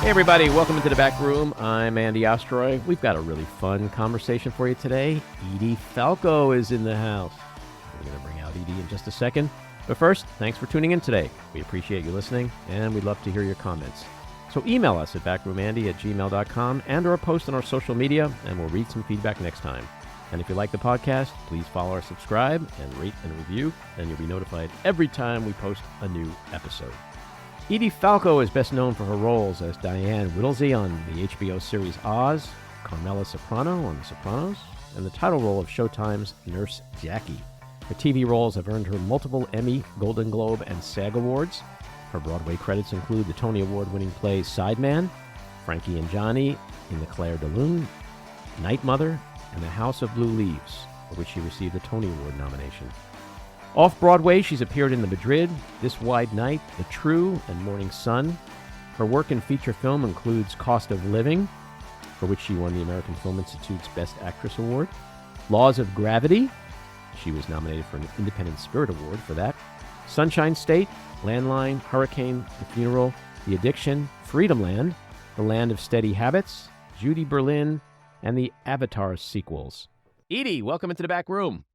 Hey everybody, welcome into the back room. I'm Andy Ostroy. We've got a really fun conversation for you today. Edie Falco is in the house. We're going to bring out Edie in just a second. But first, thanks for tuning in today. We appreciate you listening, and we'd love to hear your comments. So email us at backroomandy@gmail.com and or post on our social media, and we'll read some feedback next time. And if you like the podcast, please follow or subscribe and rate and review, and you'll be notified every time we post a new episode. Edie Falco is best known for her roles as Diane Whittlesey on the HBO series Oz, Carmela Soprano on The Sopranos, and the title role of Showtime's Nurse Jackie. Her TV roles have earned her multiple Emmy, Golden Globe, and SAG Awards. Her Broadway credits include the Tony Award-winning plays Sideman, Frankie and Johnny in the Clair De Lune, Night Mother, and The House of Blue Leaves, for which she received a Tony Award nomination. Off-Broadway, she's appeared in the Madrid, This Wide Night, The True, and Morning Sun. Her work in feature film includes Cost of Living, for which she won the American Film Institute's Best Actress Award. Laws of Gravity, she was nominated for an Independent Spirit Award for that. Sunshine State, Landline, Hurricane, The Funeral, The Addiction, Freedomland, The Land of Steady Habits, Judy Berlin, and the Avatar sequels. Edie, welcome into the back room.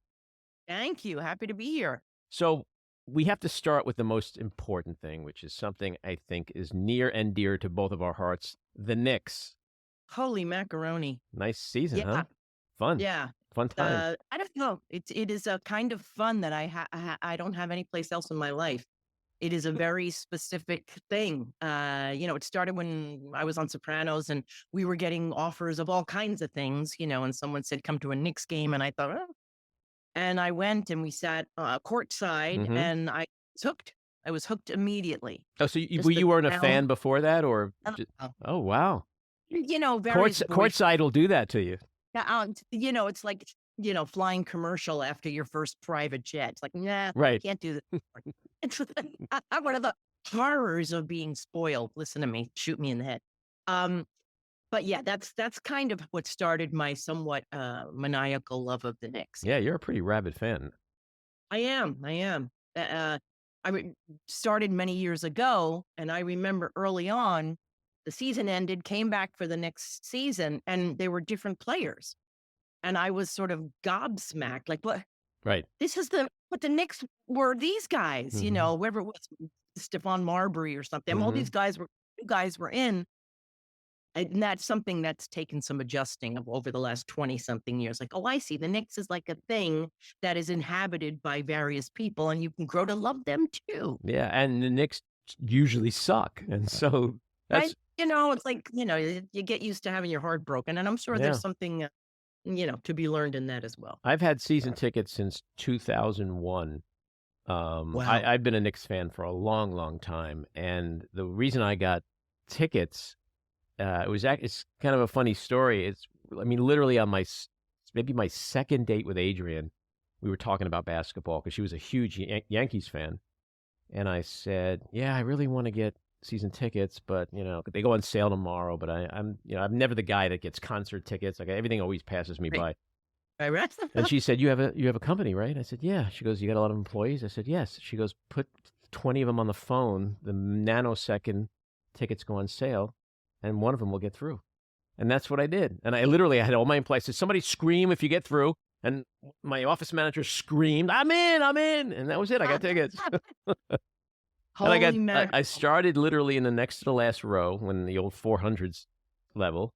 Thank you. Happy to be here. So we have to start with the most important thing, which is something I think is near and dear to both of our hearts, the Knicks. Holy macaroni. Nice season, Yeah. huh? Fun. Yeah. Fun time. I don't know. It is a kind of fun that I don't have any place else in my life. It is a very specific thing. It started when I was on Sopranos and we were getting offers of all kinds of things, and someone said, come to a Knicks game. And I thought, oh. And I went and we sat courtside and I was hooked. I was hooked immediately. Oh, so you weren't a fan before that, or? Oh, wow. Very courtside will do that to you. It's like, flying commercial after your first private jet. It's like, nah, right. Can't do this. It's one of the horrors of being spoiled. Listen to me, shoot me in the head. But yeah, that's kind of what started my somewhat maniacal love of the Knicks. Yeah, you're a pretty rabid fan. I am. Started many years ago, and I remember early on, the season ended, came back for the next season, and they were different players. And I was sort of gobsmacked, like, what? Right. This is what the Knicks were, these guys, whoever it was, Stephon Marbury or something. All these guys were in. And that's something that's taken some adjusting of over the last 20-something years. Like, oh, I see. The Knicks is like a thing that is inhabited by various people, and you can grow to love them too. Yeah, and the Knicks usually suck. And so that's... it's like, you get used to having your heart broken. And I'm sure there's something, to be learned in that as well. I've had season tickets since 2001. Wow. I've been a Knicks fan for a long, long time. And the reason I got tickets... it's kind of a funny story. Literally on maybe my second date with Adrienne, we were talking about basketball because she was a huge Yankees fan. And I said, yeah, I really want to get season tickets, but, they go on sale tomorrow. But I'm never the guy that gets concert tickets. Like, everything always passes me by. Right. And she said, you have a company, right? I said, yeah. She goes, you got a lot of employees? I said, yes. She goes, put 20 of them on the phone. The nanosecond tickets go on sale, and one of them will get through. And that's what I did. And I had all my employees. I said, somebody scream if you get through. And my office manager screamed, I'm in. And that was it. I got tickets. I started literally in the next to the last row when the old 400s level.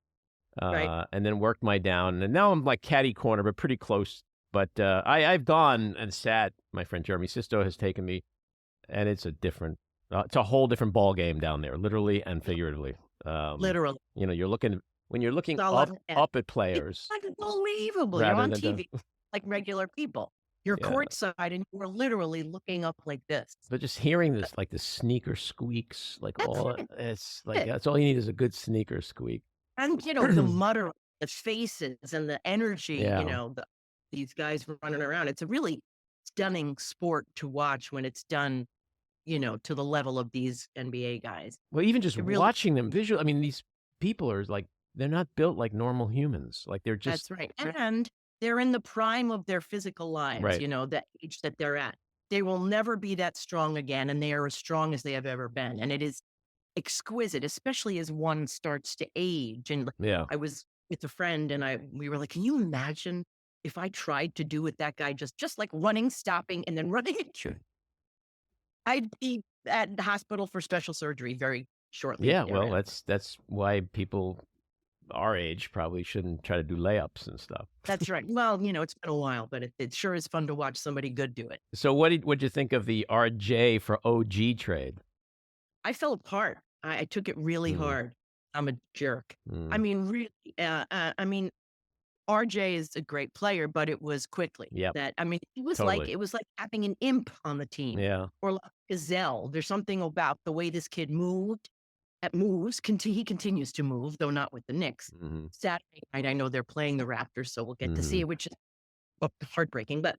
Right. And then worked my down. And now I'm like catty corner, but pretty close. But I've gone and sat. My friend Jeremy Sisto has taken me. And it's it's a whole different ball game down there, literally and figuratively. Literally. When you're looking up at players. It's unbelievable. You're on TV like regular people. You're courtside and you're literally looking up like this. But just hearing this, like the sneaker squeaks, it's like, that's all you need is a good sneaker squeak. And, the mutter, the faces and the energy, these guys running around. It's a really stunning sport to watch when it's done, to the level of these NBA guys. Well, even just watching them visually, these people are like, they're not built like normal humans. Like, they're just... That's right. And they're in the prime of their physical lives, right. The age that they're at. They will never be that strong again, and they are as strong as they have ever been. And it is exquisite, especially as one starts to age. And Yeah. I was with a friend, and we were like, "Can you imagine if I tried to do what that guy just like running, stopping, and then running again?" I'd be at the hospital for special surgery very shortly Yeah, well, thereafter. that's why people our age probably shouldn't try to do layups and stuff. That's right. Well, it's been a while, but it sure is fun to watch somebody good do it. So what'd you think of the RJ for OG trade? I fell apart. I took it really Mm, hard. I'm a jerk. I mm, mean, really, I mean, RJ is a great player, but it was quickly yep, that, I mean, totally. it was like having an imp on the team Yeah. or like gazelle. There's something about the way this kid he continues to move, though not with the Knicks. Mhm, Saturday night, I know they're playing the Raptors, so we'll get to see mhm. it, which is heartbreaking. But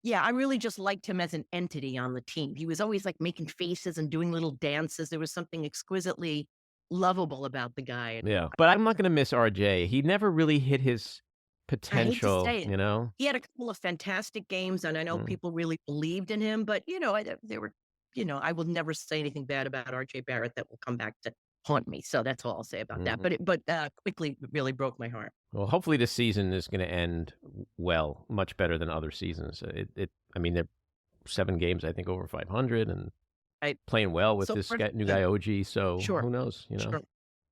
yeah, I really just liked him as an entity on the team. He was always like making faces and doing little dances. There was something exquisitely lovable about the guy. Yeah, but I'm not gonna miss RJ. He never really hit his I hate to potential, say it. you know? He had a couple of fantastic games, and I know Mm, people really believed in him, but, they were I will never say anything bad about RJ Barrett that will come back to haunt me, so that's all I'll say about that, mhm. quickly it really broke my heart. Well, hopefully this season is gonna end well, much better than other seasons. I mean, they're 7 games, I think, over 500 and I playing well with So this far, so guy new good. guy OG, so Sure, who knows, you know? sure.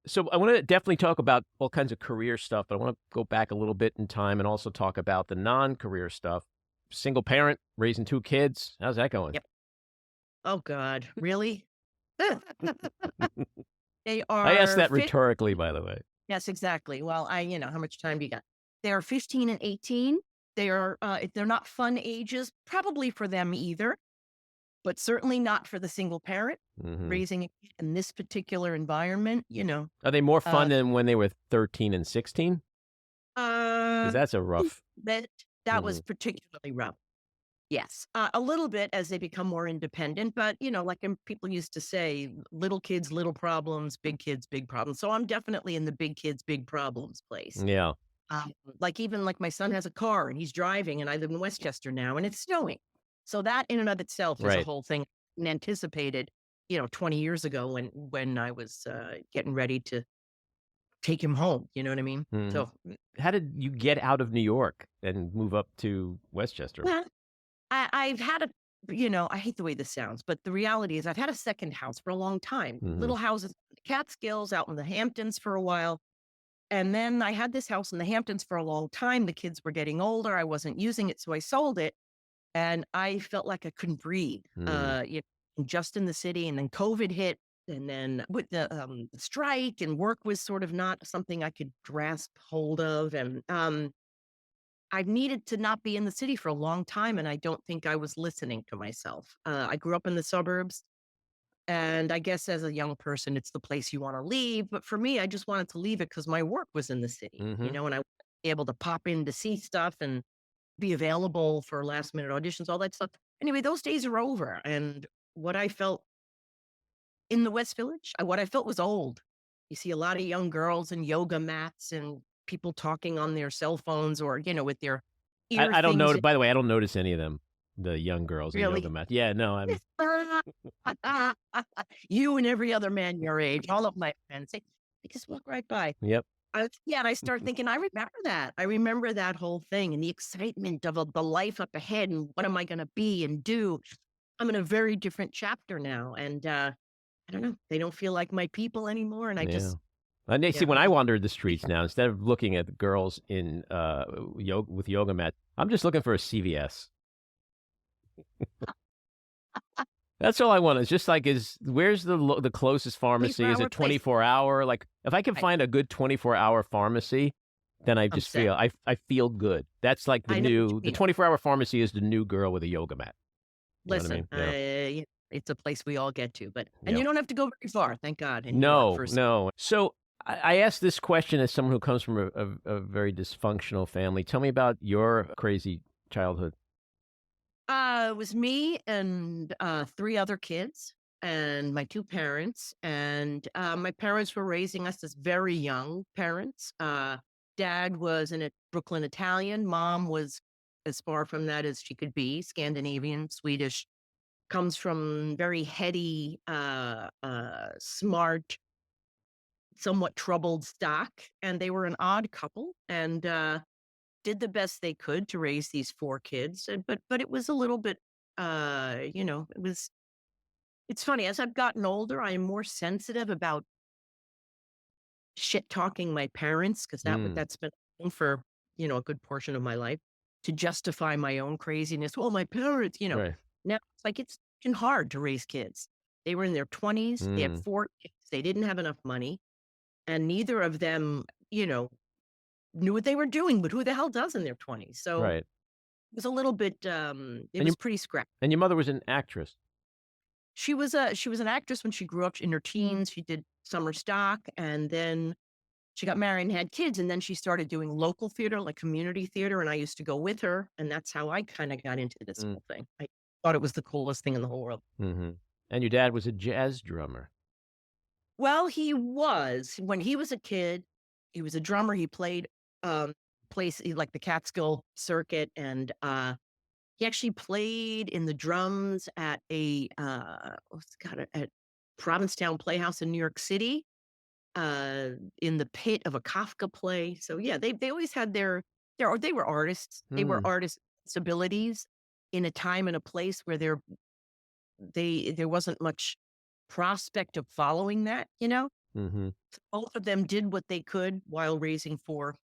So I wanna definitely talk about all kinds of career stuff, but I wanna go back a little bit in time and also talk about the non-career stuff. Single parent, raising 2 kids, how's that going? Yep. Oh god, really? They I asked are that fit. rhetorically, by the way. Yes, exactly. Well, how much time do you got? They are 15 and 18. They're not fun ages, probably for them either, but certainly not for the single parent Mhm. raising a kid in this particular environment, Are they more Uh, fun than when they were 13 and 16? 'Cause uh, that's a rough that that was Mhm. particularly rough. Yes, a little bit as they become more independent, but like people used to say, little kids, little problems, big kids, big problems. So I'm definitely in the big kids, big problems place. Yeah, Um, even like my son has a car and he's driving, and I live in Westchester now, and it's snowing. So that in and of itself is a right. whole thing and anticipated, 20 years ago when I was getting ready to take him home. You know what I mean? Mhm. So, How did you get out of New York and move up to Westchester? well, I've had I hate the way this sounds, but the reality is I've had a second house for a long time. Mhm. Little houses in the Catskills, out in the Hamptons for a while. And then I had this house in the Hamptons for a long time. The kids were getting older. I wasn't using it, so I sold it. And I felt like I couldn't breathe, Mm. just in the city. And then COVID hit. And then with the strike, and work was sort of not something I could grasp hold of. And I needed to not be in the city for a long time. And I don't think I was listening to myself. I grew up in the suburbs. And I guess as a young person, it's the place you want to leave. But for me, I just wanted to leave it because my work was in the city, Mhm. and I was able to pop in to see stuff and be available for last minute auditions, all that stuff. Anyway, those days are over. And what I felt in the West Village, what I felt was old. You see a lot of young girls and yoga mats and people talking on their cell phones or, with their ear I don't things know in. by the way, I don't notice any of them, the young girls in yoga Really. mat. Yeah, no, I'm You and every other man your age, all of my friends, they just walk right by. Yep. And I start thinking, I remember that. I remember that whole thing and the excitement of the life up ahead and what am I going to be and do. I'm in a very different chapter now, and I don't know. They don't feel like my people anymore, and I Yeah. just, And they see yeah, when I I just. wander the streets now, instead of looking at the girls in with yoga mat, I'm just looking for a CVS. That's all I want. It's just like where's the closest pharmacy? Is 24-hour it place. 24-hour? Like if I can I, find a good 24-hour pharmacy, then I I'm just set. feel I feel good. That's like I know what you the mean. 24-hour pharmacy is the new girl with a yoga mat. You know what I Listen, mean? Yeah. it's a place we all get to, and Yeah. you don't have to go very far, thank God, anymore. No, no. So I asked this question as someone who comes from a very dysfunctional family. Tell me about your crazy childhood. It was me and 3 other kids and my 2 parents, and my parents were raising us as very young parents. Dad was in a Brooklyn Italian. Mom was as far from that as she could be, Scandinavian, Swedish. comes from very heady, smart, somewhat troubled stock, and they were an odd couple, and did the best they could to raise these 4 kids, and but it was a little bit, it's funny, as I've gotten older, I am more sensitive about shit talking my parents, 'cause Mm, that's been for, a good portion of my life, to justify my own craziness. "Well, my parents," right. Now it's like it's fucking hard to raise kids. They were in their 20s, they had Mm, 4 kids, they didn't have enough money, and neither of them, knew what they were doing, but who the hell does in their 20s? So, right. it was a little bit, it And was pretty scrappy. your mother was an actress. She was an actress when she grew up in her teens. She did summer stock, and then she got married and had kids, and then she started doing local theater, like community theater, and I used to go with her, and that's how I kinda got into this Mm, whole thing. I thought it was the coolest thing in the whole world. mhm. And your dad was a jazz drummer. Well, he was. When he was a kid, he was a drummer. He played, like the Catskill circuit, and, he actually played in the drums at at Provincetown Playhouse in New York City, uh, in the pit of a Kafka play. So, yeah, they always had they were artists. They were Mm, artist sensibilities in a time and a place where there wasn't much prospect of following that, you know? mhm, Both of them did what they could while raising 4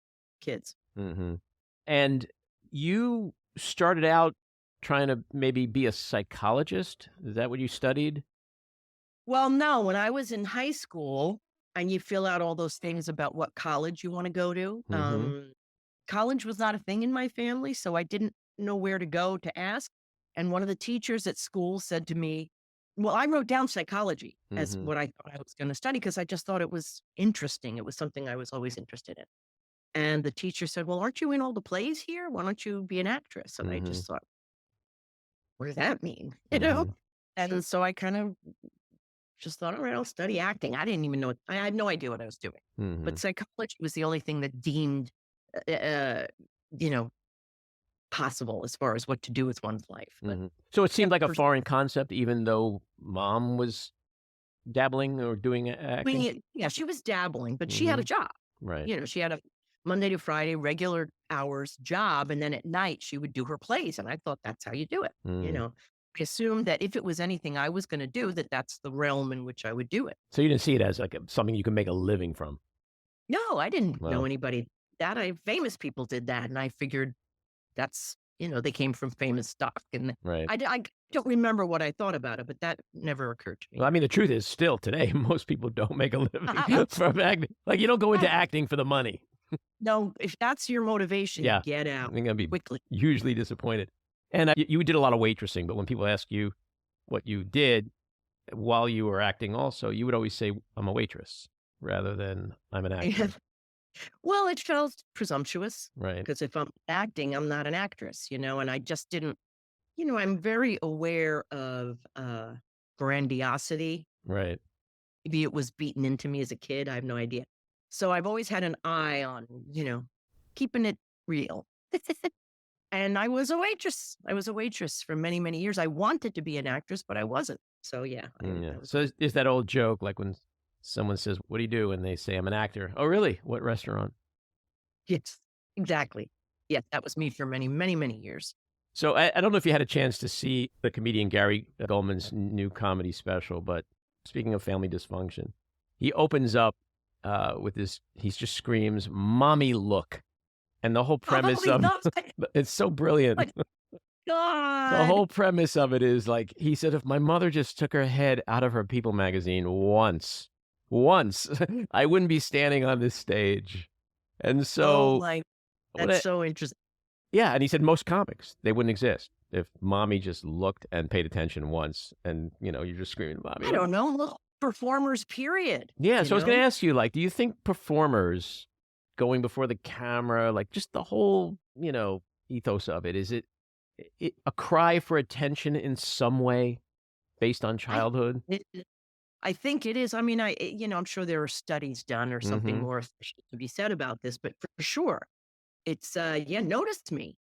kids. mhm. And you started out trying to maybe be a psychologist? Is that what you studied? Well, no, when I was in high school and you fill out all those things about what college you wanna go to, Mhm, college was not a thing in my family, so I didn't know where to go to ask, and one of the teachers at school said to me, well, I wrote down psychology as mhm, what I thought I was gonna study because I just thought it was interesting. It was something I was always interested in. And the teacher said, "Well, aren't you in all the plays here? Why don't you be an actress?" And I mhm, just thought, "What does that mean?" You know? mhm, And so I kind of just thought, "All right, I'll study acting." I didn't even know I had no idea what I was doing. But mhm, psychology was the only thing that deemed, uh, uh, you know, possible as far as what to do with one's life. But mhm. So it seemed kept like a pursuing foreign concept even though mom was dabbling or doing acting? it. Yeah, she was dabbling, but she had a Mhm, job. right. She had a Monday to Friday regular hours job, and then at night she would do her plays, and I thought that's how you do it. Mm. I assumed that if it was anything I was gonna do, that that's the realm in which I would do it. So you didn't see it as like something you could make a living from? No, I didn't know Well, anybody that I famous people did that, and I figured that's they came from famous stock, and right. I don't remember what I thought about it, but that never occurred to me. Well, I mean, the truth is still today, most people don't make a living from acting. Like, you don't go into acting for the money. No, if that's your motivation, Yeah. get I out think I'd be quickly. hugely disappointed. And, you did a lot of waitressing, but when people ask you what you did while you were acting also, you would always say, "I'm a waitress," rather than, "I'm an actor." Well, it felt presumptuous Right. because if I'm acting, I'm not an actress, and I just didn't, I'm very aware of grandiosity. Right. Maybe it was beaten into me as a kid. I have no idea. So I've always had an eye on, keeping it real. And I was a waitress. I was a waitress for many, many years. I wanted to be an actress, but I wasn't. So yeah, Mm, yeah. I was. So is that old joke, like when someone says, "What do you do?" and they say, "I'm an actor." "Oh, really? What restaurant?" Yes, exactly. Yes, that was me for many, many, many years. So I don't know if you had a chance to see the comedian Gary Goldman's new comedy special, but speaking of family dysfunction, he opens up with this. He just screams, "Mommy, look!" And the whole Oh, premise he of loves it. it's so brilliant. My The God. whole premise of it is like he said, if my mother just took her head out of her People magazine once, I wouldn't be standing on this stage. And Oh so, my, what? that's so interesting. Yeah, and he said most comics, they wouldn't exist if mommy just looked and paid attention once and, you're just screaming, "Mommy, I I'm" don't know. Look, performers, period. Yeah, You so I was gonna know, ask you, like, do you think performers going before the camera, like, just the whole, ethos of it, is it a cry for attention in some way based on I childhood? I think it is. I mean, I'm sure there are studies done or something Mhm, more official to be said about this, but for sure, it's yeah, notice me.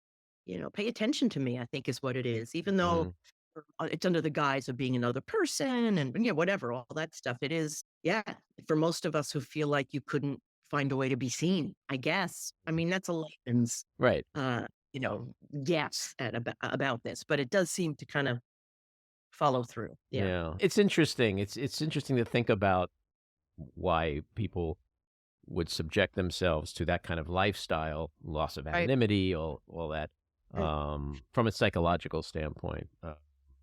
Pay attention to me. I think is what it is. Even though mhm, it's under the guise of being another person and yeah, whatever, all that stuff. It is, yeah, for most of us who feel like you couldn't find a way to be seen, I guess. I mean, that's a layman's, Right. uh, guess about this, but it does seem to kind of follow through. Yeah. Yeah. It's interesting. It's interesting to think about why people would subject themselves to that kind of lifestyle, loss of Right. anonymity, all that, Right. from a psychological standpoint.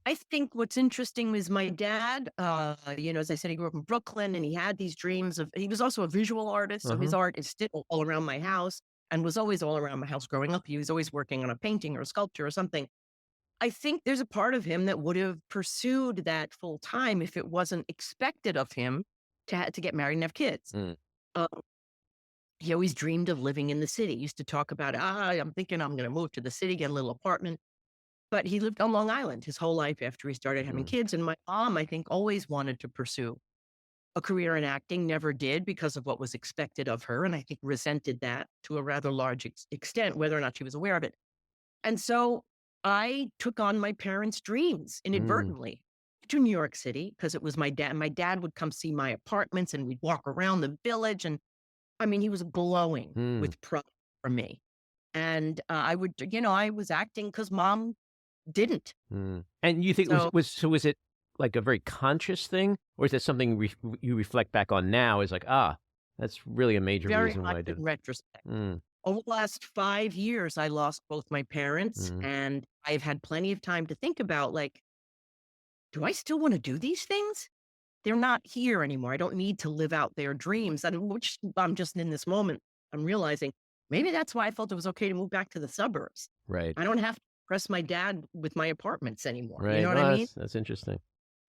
I think what's interesting is my dad, as I said, he grew up in Brooklyn and he had these dreams he was also a visual artist. So his Uh-huh. art is still all around my house and was always all around my house growing up. He was always working on a painting or a sculpture or something. I think there's a part of him that would have pursued that full time if it wasn't expected of him to get married and have kids. Mm. Uh, he always dreamed of living in the city. He used to talk about, I'm thinking I'm going to move to the city, get a little apartment. But he lived on Long Island his whole life after he started having Mm. kids. And my mom, I think, always wanted to pursue a career in acting, never did because of what was expected of her. And I think resented that to a rather large extent, whether or not she was aware of it. And so I took on my parents' dreams Mm. inadvertently to New York City because it was my dad. My dad would come see my apartments and we'd walk around the village. And I mean, he was glowing Mm. with pride for me. And I was acting because mom didn't. Mm. And you think So was it like a very conscious thing, or is that something you reflect back on now as like, that's really a major very reason much why I did in it? retrospect. Mm. Over the last 5 years, I lost both my parents, Mm. and I've had plenty of time to think about, like, do I still wanna do these things? They're not here anymore. I don't need to live out their dreams, and which I'm just in this moment, I'm realizing maybe that's why I felt it was okay to move back to the suburbs. Right. I don't have to press my dad with my apartments anymore, you know Right. what I Oh, mean? that's interesting.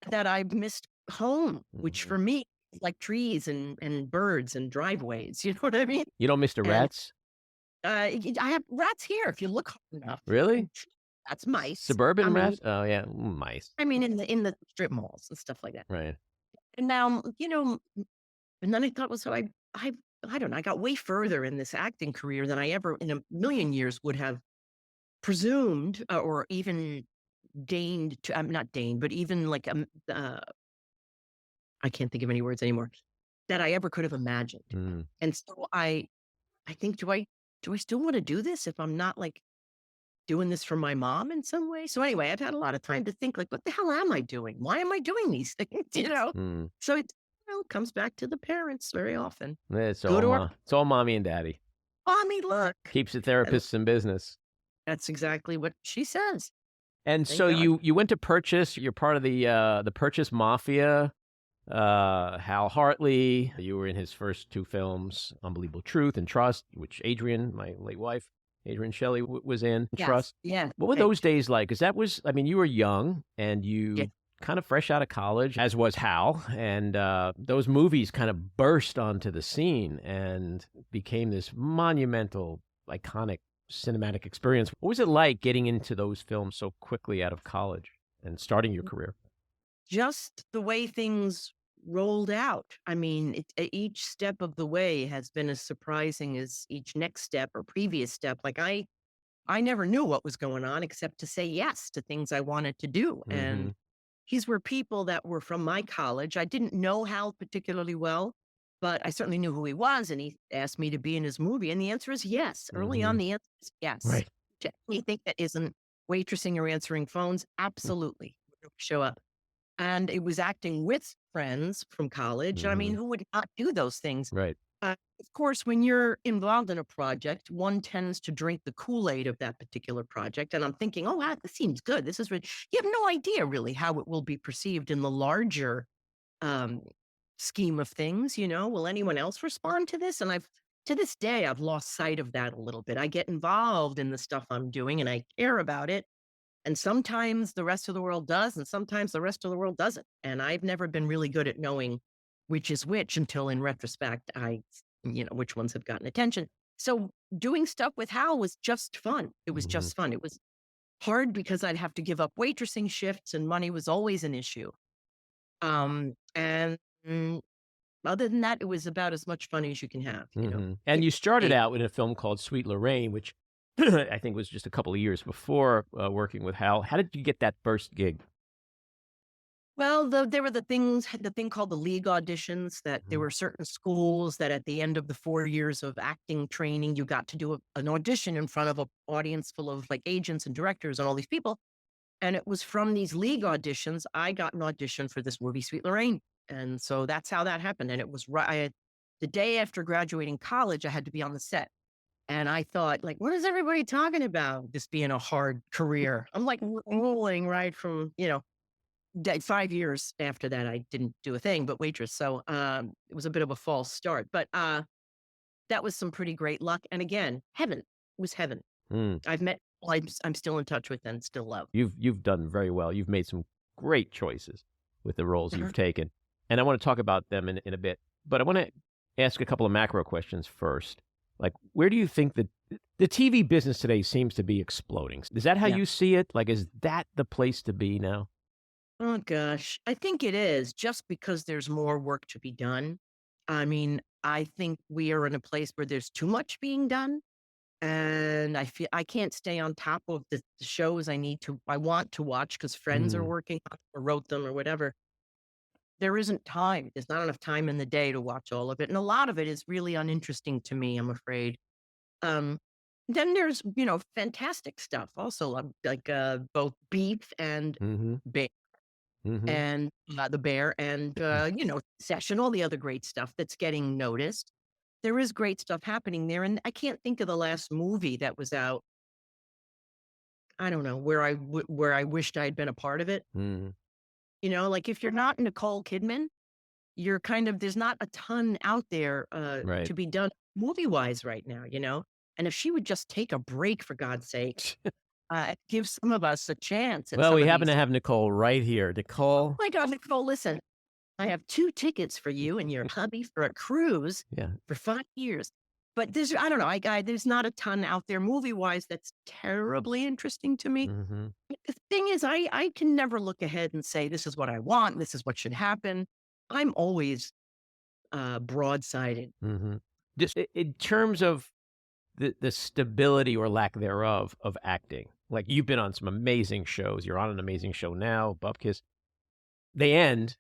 That I've missed home, which Mhm. for me is like trees and birds and driveways, you know what I mean? You don't miss the And rats? I have rats here if you look hard enough. Really? That's mice. I Suburban mean rats? Oh, yeah, mice. in the strip malls and stuff like that. Right. And now, and then I thought, well, so I don't know, I got way further in this acting career than I ever in a million years would have presumed or even deigned to. I'm not deigned, but even like I can't think of any words anymore that I ever could have imagined. Mm. And so I think, do I still want to do this if I'm not like doing this for my mom in some way? So anyway, I've had a lot of time to think like, what the hell am I doing? Why am I doing these things? Mm. So it comes back to the parents very often. It's Go all to our it's all mommy and daddy. mommy, look. Keeps the And therapists in business. that's exactly what she says. And Thank so God. you went to Purchase, you're part of the Purchase Mafia, Hal Hartley, you were in his first 2 films, Unbelievable Truth and Trust, which Adrienne, my late wife, Adrienne Shelly was in, Yes. Trust. Yeah. What were Thank those days like? Because that was, I mean, you were young and yeah. you kind of fresh out of college, as was Hal, and those movies kind of burst onto the scene and became this monumental, iconic cinematic experience. What was it like getting into those films so quickly out of college and starting your career? Just the way things rolled out. I mean, each step of the way has been as surprising as each next step or previous step. Like I never knew what was going on except to say yes to things I wanted to do. And Mhm. these were people that were from my college. I didn't know Hal particularly well, but I certainly knew who he was. And he asked me to be in his movie. And the answer is yes. Early on, Mhm. the answer is yes. Right. To anything that isn't waitressing or answering phones, Mm. absolutely show up. And it was acting with friends from college. I mean, Mhm. who would not do those things? Right. Of course, when you're involved in a project, one tends to drink the Kool-Aid of that particular project. And I'm thinking, oh, wow, this seems good. This is really, you have no idea really how it will be perceived in the larger um, scheme of things. Will anyone else respond to this? And to this day, I've lost sight of that a little bit. I get involved in the stuff I'm doing and I care about it. And sometimes the rest of the world does, and sometimes the rest of the world doesn't. And I've never been really good at knowing which is which until in retrospect, which ones have gotten attention. So doing stuff with Hal was just fun. It was Mhm. just fun. It was hard because I'd have to give up waitressing shifts and money was always an issue. And other than that, it was about as much fun as you can have. Mhm. And It- you started it- out with a film called Sweet Lorraine, which I think was just a couple of years before, working with Hal. How did you get that first gig? Well, there were the thing called the league auditions, that there Mhm. were certain schools that at the end of the 4 years of acting training, you got to do an audition in front of an audience full of like agents and directors and all these people. And it was from these league auditions, I got an audition for this movie, Sweet Lorraine. And so that's how that happened. And it was right the day after graduating college, I had to be on the set. And I thought, like, what is everybody talking about? This being a hard career. I'm like rolling right from, 5 years after that, I didn't do a thing but waitress. So it was a bit of a false start. But that was some pretty great luck. And again, heaven. It was heaven. Mm. I've met people I'm still in touch with and still love. You've done very well. You've made some great choices with the roles Uh-huh. you've taken, and I want to talk about them in a bit. But I want to ask a couple of macro questions first. Like, where do you think that the TV business today seems to be exploding? Is that how Yeah. you see it? Like, is that the place to be now? Oh gosh. I think it is, just because there's more work to be done. I mean, I think we are in a place where there's too much being done. And I feel I can't stay on top of the shows I want to watch because friends are Mm, working on or wrote them or whatever. There isn't time. There's not enough time in the day to watch all of it. And a lot of it is really uninteresting to me, I'm afraid. Um, then there's, fantastic stuff also, like both Beef and mm-hmm. Bear Mm-hmm. and The Bear and, Session, all the other great stuff that's getting noticed. There is great stuff happening there. And I can't think of the last movie that was out. I don't know where I wished I had been a part of it. Mm-hmm. Like if you're not Nicole Kidman, you're kind of there's not a ton out there, Right. to be done movie-wise right now, you know? And if she would just take a break, for God's sake, give some of us a chance at Well, some we of happen to these. have Nicole right here. Oh Nicole. my God, Nicole, listen, I have 2 tickets for you and your hubby for a cruise Yeah. for 5 years. But I don't know, there's not a ton out there movie-wise that's terribly interesting to me. Mm-hmm. The thing is, I can never look ahead and say, "This is what I want, this is what should happen." I'm always, broad-sided. Mm-hmm. In terms of the stability or lack thereof of acting. Like you've been on some amazing shows. You're on an amazing show now, Bupkis. They end.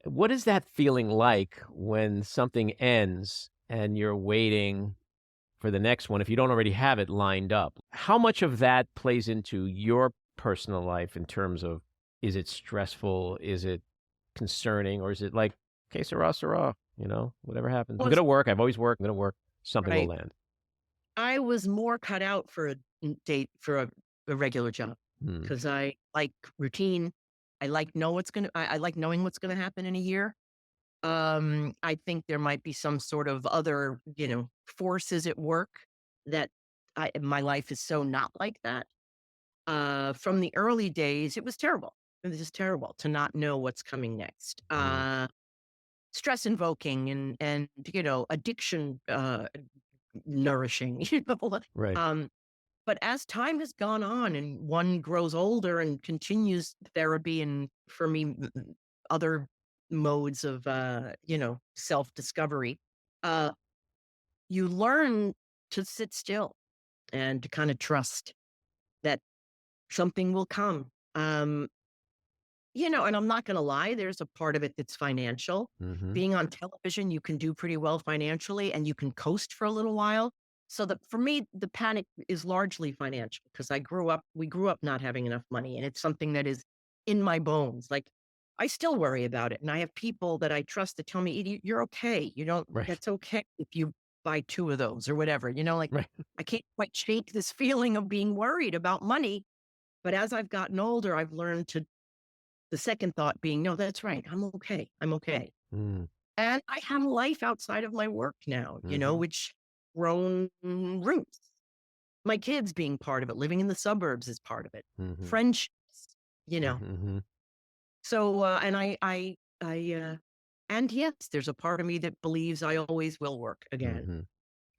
What is that feeling like when something ends and you're waiting for the next one if you don't already have it lined up? How much of that plays into your personal life in terms of is it stressful? Is it concerning? Or is it like, okay, sarah, whatever happens. I'm Was going to work. I've always worked. I'm going to work. Something will right. land. I was more cut out for a regular job Hmm. because I like routine. I like knowing what's gonna happen in a year. I think there might be some sort of other, forces at work that my life is so not like that. From the early days, it was terrible. It was just terrible to not know what's coming next. Mm. Stress invoking and addiction nourishing. Right. Um, but as time has gone on and one grows older and continues therapy and for me other modes of self discovery, uh, you learn to sit still and to kind of trust that something will come. And I'm not going to lie, there's a part of it that's financial. Mhm. Being on television, you can do pretty well financially and you can coast for a little while. So that for me, the panic is largely financial because we grew up not having enough money and it's something that is in my bones. Like I still worry about it. And I have people that I trust that tell me, "Edie, you're okay. Right. That's okay if you buy 2 of those or whatever." Like Right. I can't quite shake this feeling of being worried about money. But as I've gotten older, I've learned to the second thought being, "No, that's right. I'm okay. I'm okay." Mm. And I have a life outside of my work now, Mhm. which grown roots. My kids being part of it, living in the suburbs is part of it. Mhm. Friendships, you know. Mhm. Mhm. So, and yes, there's a part of me that believes I always will work again.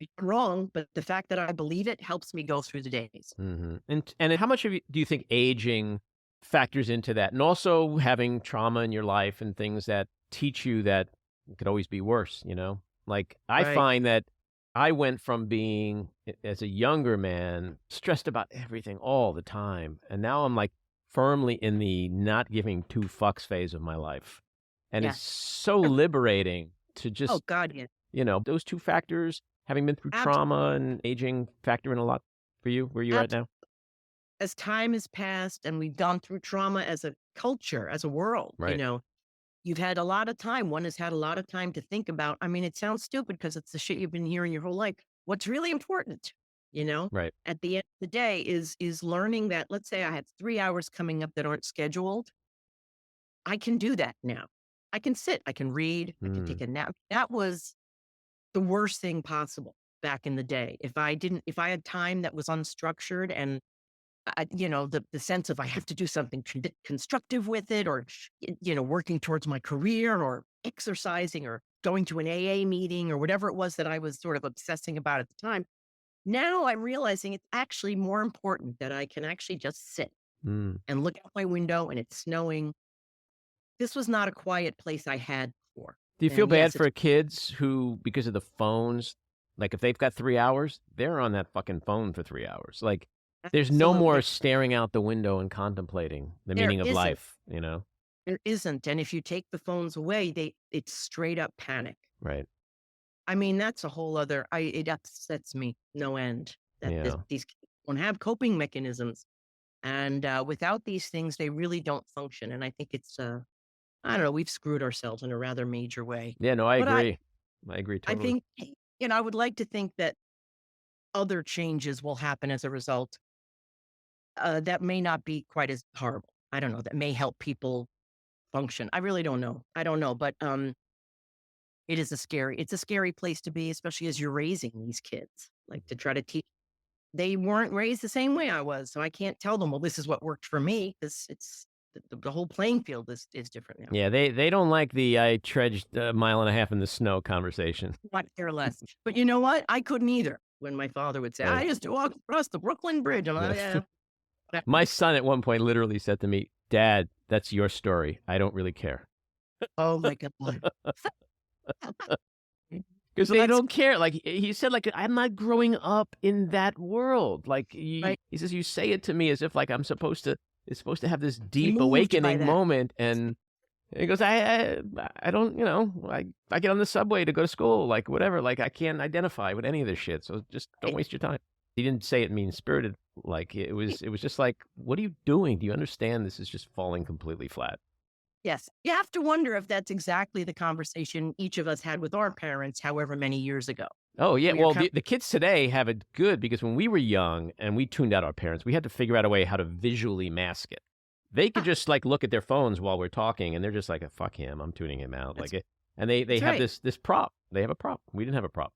Mhm. I'm wrong, but the fact that I believe it helps me go through the days. Mhm. And how much of you do you think aging factors into that? And also having trauma in your life and things that teach you that it could always be worse, you know? Like, I Right. find that I went from being, as a younger man, stressed about everything all the time, and now I'm, like, firmly in the not giving two fucks phase of my life. And it's Yes. so liberating to Oh just, God, yes. those two factors, having been through Abs- trauma and aging, factor in a lot for you, where you're at abs- now? as time has passed and we've gone through trauma as a culture, as a world, Right. you've had a lot of time. One has had a lot of time to think about. I mean, it sounds stupid because it's the shit you've been hearing your whole life. What's really important, Right. at the end of the day is learning that, let's say I had 3 hours coming up that aren't scheduled. I can do that now. I can sit, I can read, I can Mm. take a nap. That was the worst thing possible back in the day. If I had time that was unstructured and the sense of I have to do something constructive with it, or, working towards my career or exercising or going to an AA meeting or whatever it was that I was sort of obsessing about at the time. Now I'm realizing it's actually more important that I can actually just sit Mm. and look out my window and it's snowing. This was not a quiet place I had before. Do you feel And bad yes, it's for kids who, because of the phones, like if they've got 3 hours, they're on that fucking phone for 3 hours? Like, there's no more absolutely, staring out the window and contemplating the there meaning of isn't. life? There isn't. And if you take the phones away, it's straight up panic. Right. I mean, that's a whole other, it upsets me no end that Yeah. these kids don't have coping mechanisms. And without these things, they really don't function. And I think it's, I don't know, we've screwed ourselves in a rather major way. Yeah, no, I But agree. I agree I totally. think, I would like to think that other changes will happen as a result that may not be quite as horrible. I don't know, that may help people function. I really don't know. I don't know. But it's a scary place to be, especially as you're raising these kids, like to try to teach. They weren't raised the same way I was, so I can't tell them, well, this is what worked for me, because it's the whole playing field is different now. Yeah, they don't like the "I trudged a mile and a half in the snow" conversation. Not care less. But you know what? I couldn't either. When my father would say, Right. "I used to walk across the Brooklyn Bridge," I'm like, Yeah. yeah. My son at one point literally said to me, "Dad, that's your story. I don't really care." Oh my god. Because So they that's don't care. Like he said, like, I'm not growing up in that world. Like right. he says, you say it to me as if like it's supposed to have this Be deep moved by awakening that. moment. And he goes, I don't, I get on the subway to go to school, like whatever. Like I can't identify with any of this shit. So just don't Right. waste your time. He didn't say it mean spirited. Like it was just like, what are you doing? Do you understand this is just falling completely flat? Yes. You have to wonder if that's exactly the conversation each of us had with our parents, however many years ago. Oh, yeah. We are Well, kind the kids today have it good because when we were young and we tuned out our parents, we had to figure out a way how to visually mask it. They could ah, just like look at their phones while we're talking and they're just like, "Oh, fuck him, I'm tuning him out." that's Like it, and they that's have right. this prop. They have a prop. We didn't have a prop.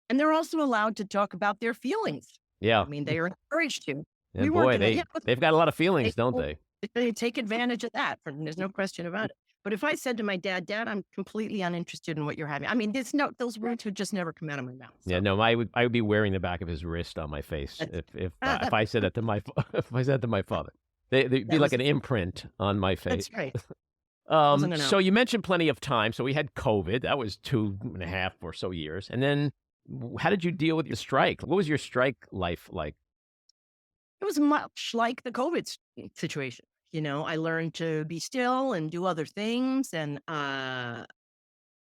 And they're also allowed to talk about their feelings. Yeah. I mean, they are encouraged to. We And weren't boy, in that. Yeah, but they've got a lot of feelings, they, don't they? they take advantage of that. There's no question about it. But if I said to my dad, "Dad, I'm completely uninterested in what you're having," I mean, those words would just never come out of my mouth. Yeah, So no, I would be wearing the back of his wrist on my face that's, if I said that to my if I said that to my father. They'd be that like was an imprint on my face. that's right. Wasn't an So out. you mentioned plenty of time. So we had COVID. That was 2.5 or so years. And then how did you deal with your strike? What was your strike life like? It was much like the COVID situation. I learned to be still and do other things. And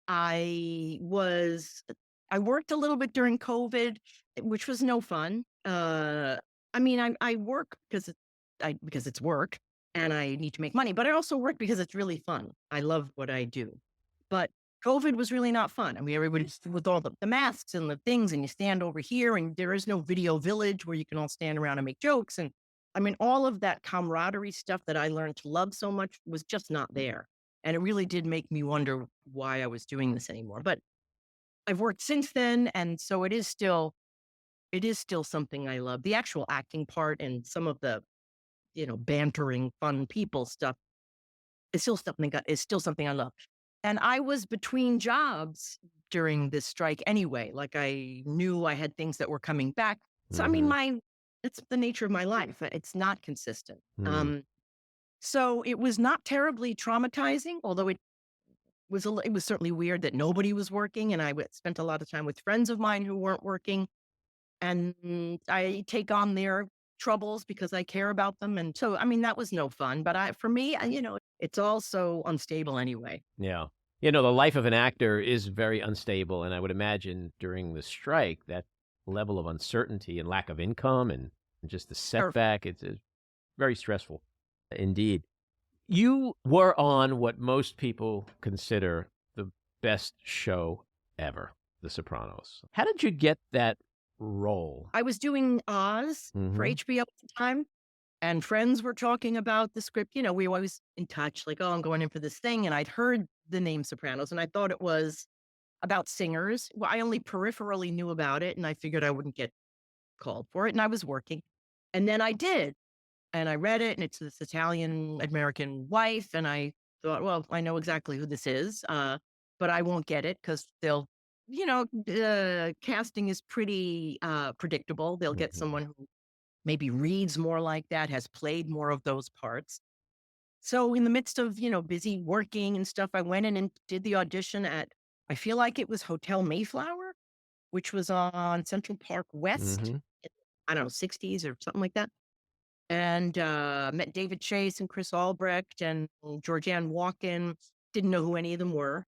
I was, I worked a little bit during COVID, which was no fun. I mean, I work because it's work and I need to make money, but I also work because it's really fun. I love what I do. But COVID was really not fun. I mean, everybody's with all the masks and the things, and you stand over here, and there is no video village where you can all stand around and make jokes. And I mean, all of that camaraderie stuff that I learned to love so much was just not there. And it really did make me wonder why I was doing this anymore. But I've worked since then, and so it is still something I love. The actual acting part and some of the, bantering, fun people stuff is still something I love. And I was between jobs during this strike anyway. Like I knew I had things that were coming back. So I mean, Hmm. it's the nature of my life. It's not consistent. Hmm. So it was not terribly traumatizing, although it was certainly weird that nobody was working, and I spent a lot of time with friends of mine who weren't working, and I take on their troubles because I care about them. And so, I mean, that was no fun. But for me, it's all so unstable anyway. Yeah. You know, the life of an actor is very unstable, and I would imagine during the strike, that level of uncertainty and lack of income and just the Sure. setback, it's very stressful indeed. You were on what most people consider the best show ever, The Sopranos. How did you get that role? I was doing Oz for Mhm. HBO at the time, and friends were talking about the script. We were always in touch, like, oh, I'm going in for this thing. And I'd heard the name Sopranos, and I thought it was about singers. Well, I only peripherally knew about it, and I figured I wouldn't get called for it. And I was working. And then I did. And I read it, and it's this Italian American wife. And I thought, well, I know exactly who this is, but I won't get it because casting is pretty predictable. They'll get Mhm. someone who maybe reads more like that, has played more of those parts. So in the midst of, busy working and stuff, I went in and did the audition at, I feel like it was Hotel Mayflower, which was on Central Park West. Mhm. I don't know, 60s or something like that. And met David Chase and Chris Albrecht and Georgianne Walken. Didn't know who any of them were.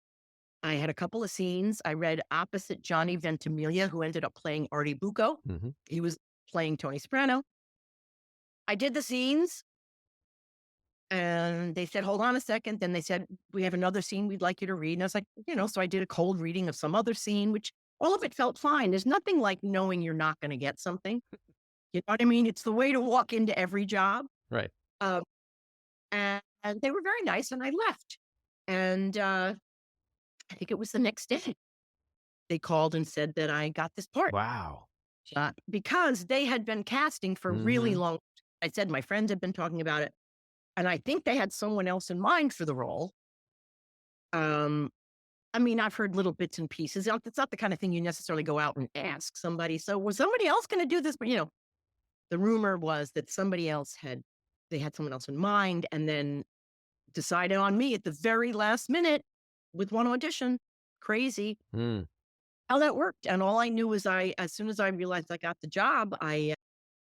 I had a couple of scenes. I read opposite Johnny Ventimiglia, who ended up playing Artie Bucco. Mhm. He was playing Tony Soprano. I did the scenes and they said, hold on a second. Then they said, we have another scene we'd like you to read. And I was like, so I did a cold reading of some other scene, which all of it felt fine. There's nothing like knowing you're not going to get something. You know what I mean? It's the way to walk into every job. Right. Um, and they were very nice, and I left. And I think it was the next day they called and said that I got this part Wow. because they had been casting for really Mhm. long. I said my friends had been talking about it, and I think they had someone else in mind for the role. Um, I mean, I've heard little bits and pieces. It's not the kind of thing you necessarily go out and ask somebody. So was somebody else going to do this? But the rumor was that they had someone else in mind, and then decided on me at the very last minute with one audition. Crazy Mm. how that worked. And all I knew was as soon as I realized I got the job, I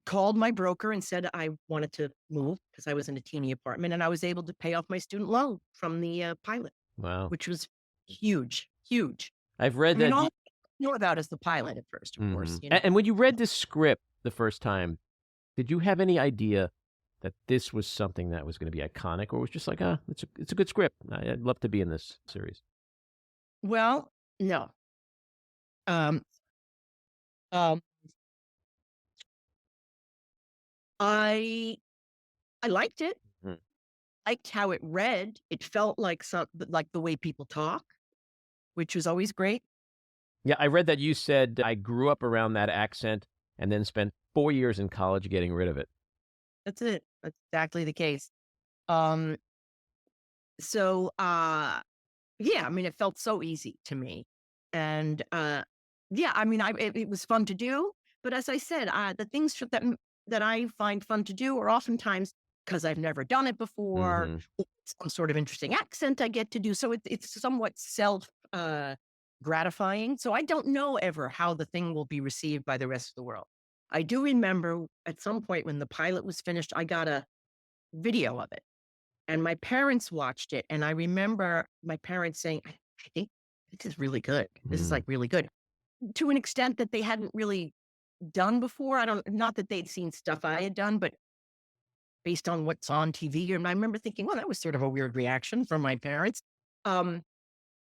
called my broker and said I wanted to move because I was in a teeny apartment, and I was able to pay off my student loan from the pilot, Wow. which was huge, huge. I've I read mean, that all you I knew about is the pilot at first, of course. Mhm. And when you read this script the first time, did you have any idea that this was something that was gonna be iconic, or was just like, "Ah, it's a good script. I'd love to be in this series." Well, no. Um, um, I I liked it. Mm. Liked how it read. It felt like like the way people talk, which was always great. Yeah, I read that you said, "I grew up around that accent and then spent 4 years in college getting rid of it." That's it. That's exactly the case. Um, so yeah, I mean, it felt so easy to me. And yeah, I mean, it was fun to do. But as I said, the things that I find fun to do are oftentimes because I've never done it before, Mhm. or some sort of interesting accent I get to do. So it's somewhat self gratifying. So I don't know ever how the thing will be received by the rest of the world. I do remember at some point when the pilot was finished, I got a video of it and my parents watched it. And I remember my parents saying, I think this is really good. This is Mm. like really good to an extent that they hadn't really done before. Not that they'd seen stuff I had done, but based on what's on TV. And I remember thinking, well, that was sort of a weird reaction from my parents. Um,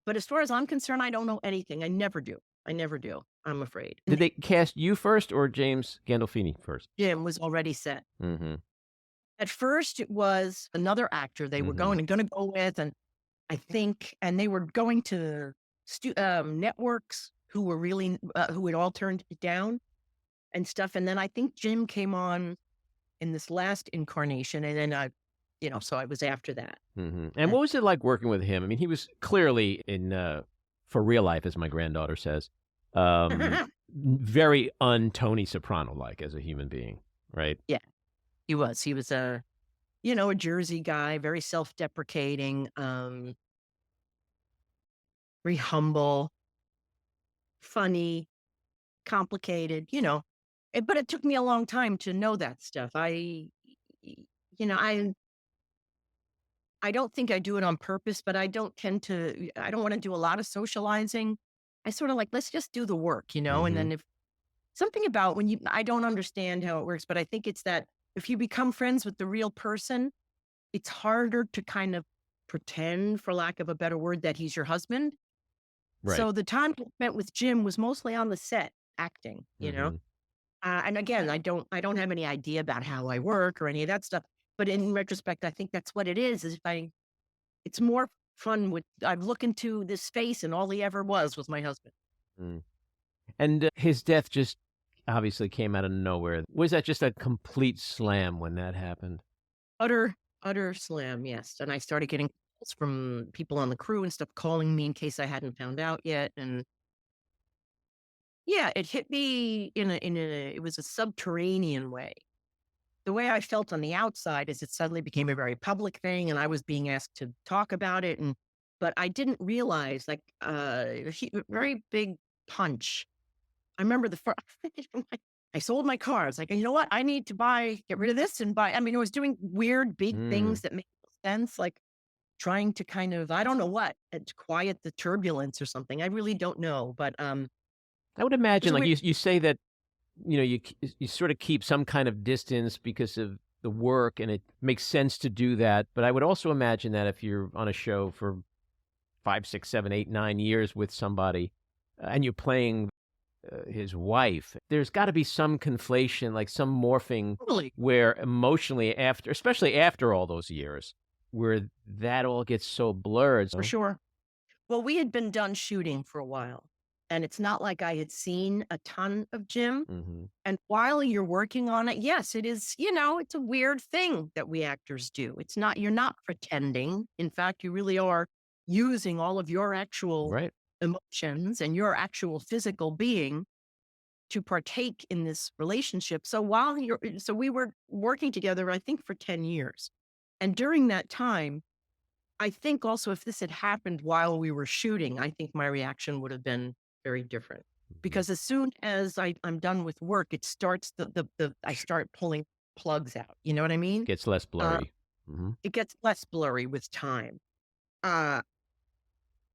but as far as I'm concerned, I don't know anything. I never do. I never do. I'm afraid. Did And they cast you first or James Gandolfini first? Jim was already set. Mhm. At first, it was another actor they were Mhm. going to go with, and I think, and they were going to networks who were really who had all turned it down and stuff. And then I think Jim came on in this last incarnation, and then so I was after that. Mhm. And And what was it like working with him? I mean, he was clearly in, for real life, as my granddaughter says, very un-Tony Soprano-like as a human being, right? yeah, he was. He was a Jersey guy, very self-deprecating, very humble, funny, complicated. But it took me a long time to know that stuff. You know, I don't think I do it on purpose, but I don't I don't want to do a lot of socializing. I sort of like, let's just do the work, and Hmm. then if something about I don't understand how it works, but I think it's that if you become friends with the real person, it's harder to kind of pretend, for lack of a better word, that he's your husband. Right. So the time I spent with Jim was mostly on the set acting. Hmm. And again, I don't have any idea about how I work or any of that stuff. But in retrospect, I think that's what it is if it's more fun with I've looked into this face and all he ever was my husband. Mm. And his death just obviously came out of nowhere. Was that just a complete slam when that happened? Utter, utter slam, yes. And I started getting calls from people on the crew and stuff calling me in case I hadn't found out yet. And yeah, it hit me it was a subterranean way. The way I felt on the outside is it suddenly became a very public thing and I was being asked to talk about it. But I didn't realize like a very big punch. I remember the first I sold my car. I was like, you know what? I need to get rid of this and buy. I mean, I was doing weird, big Mm. things that make no sense, like trying to kind of, I don't know what, to quiet the turbulence or something. I really don't know. But I would it was imagine, a like weird, you say that you sort of keep some kind of distance because of the work, and it makes sense to do that. But I would also imagine that if you're on a show for 5, 6, 7, 8, 9 years with somebody, and you're playing his wife, there's got to be some conflation, like some morphing, totally, where emotionally after, especially after all those years, where that all gets so blurred. for So, sure. Well, we had been done shooting for a while, and it's not like I had seen a ton of Jim. hmm. And while you're working on it, yes, it is, it's a weird thing that we actors do. You're not pretending. In fact, you really are using all of your actual Right. emotions and your actual physical being to partake in this relationship. So we were working together, I think, for 10 years. And during that time, I think also if this had happened while we were shooting, I think my reaction would have been very different. Hmm. Because as soon as I'm done with work, it starts I start pulling plugs out. You know what I mean? Gets less Uh, blurry. Hmm. it gets less blurry with time. Uh,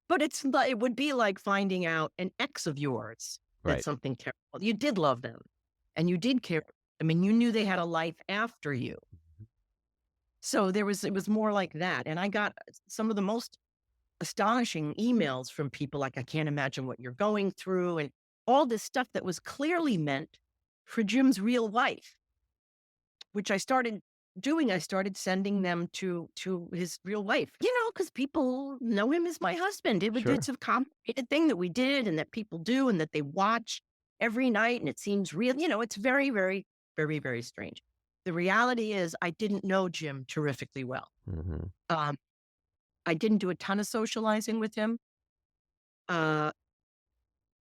but it would be like finding out an ex of yours did Right. something terrible. You did love them and you did care. I mean, you knew they had a life after you. So it was more like that. And I got some of the most astonishing emails from people like, I can't imagine what you're going through, and all this stuff that was clearly meant for Jim's real wife, which I started doing. I started sending them to his real wife, because people know him as my husband. It's Sure. a complicated thing that we did and that people do and that they watch every night, and it seems real. It's very, very, very, very strange. The reality is I didn't know Jim terrifically well. Hmm. Um, I didn't do a ton of socializing with him. Uh,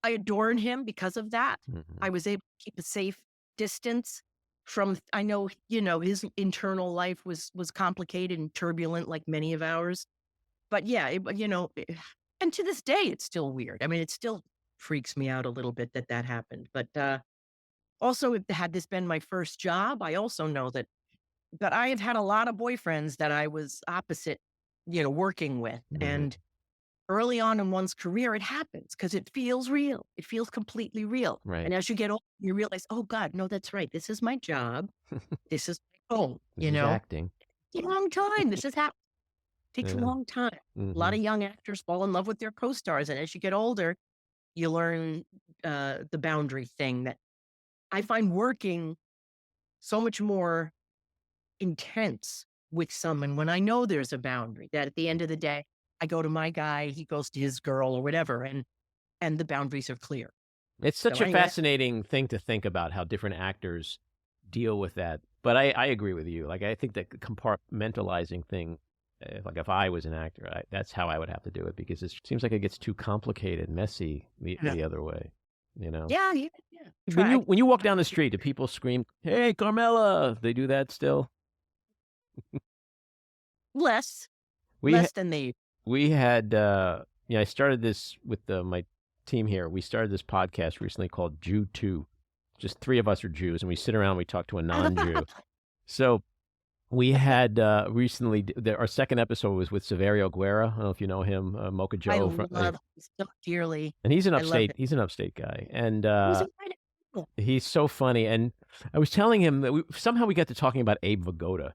I adored him because of that. Hmm. I was able to keep a safe distance from I know, his internal life was complicated and turbulent like many of ours. But yeah, and to this day it's still weird. I mean, it still freaks me out a little bit that happened. But also if had this been my first job, I also know that I have had a lot of boyfriends that I was opposite, working with. Hmm. And early on in one's career, it happens because it feels real. It feels completely real. Right. And as you get older, you realize, oh God, no, that's right. This is my job. This is my home. This is acting. It's a long time. This has happened. Takes a Yeah. long time. A lot Hmm. of young actors fall in love with their co-stars. And as you get older, you learn the boundary thing that I find working so much more intense with someone when I know there's a boundary, that at the end of the day, I go to my guy, he goes to his girl or whatever. And the boundaries are clear. It's such So a anyway, fascinating thing to think about how different actors deal with that. But I agree with you. Like, I think that compartmentalizing thing, like if I was an actor, that's how I would have to do it, because it seems like it gets too complicated, messy yeah, the other way, you know? yeah, yeah, yeah. When Try you walk down the street, do people scream, "Hey, Carmela"? They do that still? less, We less than they. We had, I started this with my team here. We started this podcast recently called Jew 2. just three of us are Jews, and we sit around, we talk to a non-Jew. So we had recently, our second episode was with Severio Guerra. I don't know if you know him, Mocha Joe. I love him so dearly. And he's an upstate guy. And he's so funny. And I was telling him that somehow we got to talking about Abe Vigoda.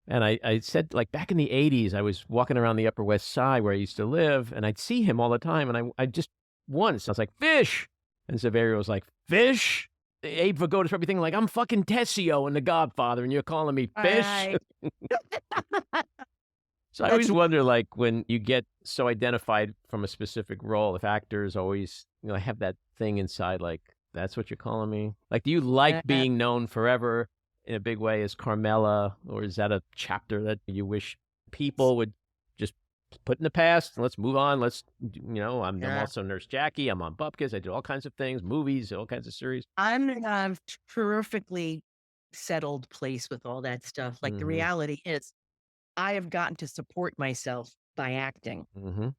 And I said, like, back in the 80s, I was walking around the Upper West Side where I used to live, and I'd see him all the time. And I just once, I was like, fish. And Severio was like, fish? Abe Vigoda's probably thinking, like, I'm fucking Tessio in The Godfather, and you're calling me fish? Right. So I always wonder, like, when you get so identified from a specific role, if actors always, have that thing inside, like, that's what you're calling me? Like, do you like being known forever in a big way as Carmela, or is that a chapter that you wish people would just put in the past and let's move on? I'm also Nurse Jackie. I'm on Bupkis. I did all kinds of things, movies, all kinds of series. I'm in a terrifically settled place with all that stuff. Like, the reality is, I have gotten to support myself by acting.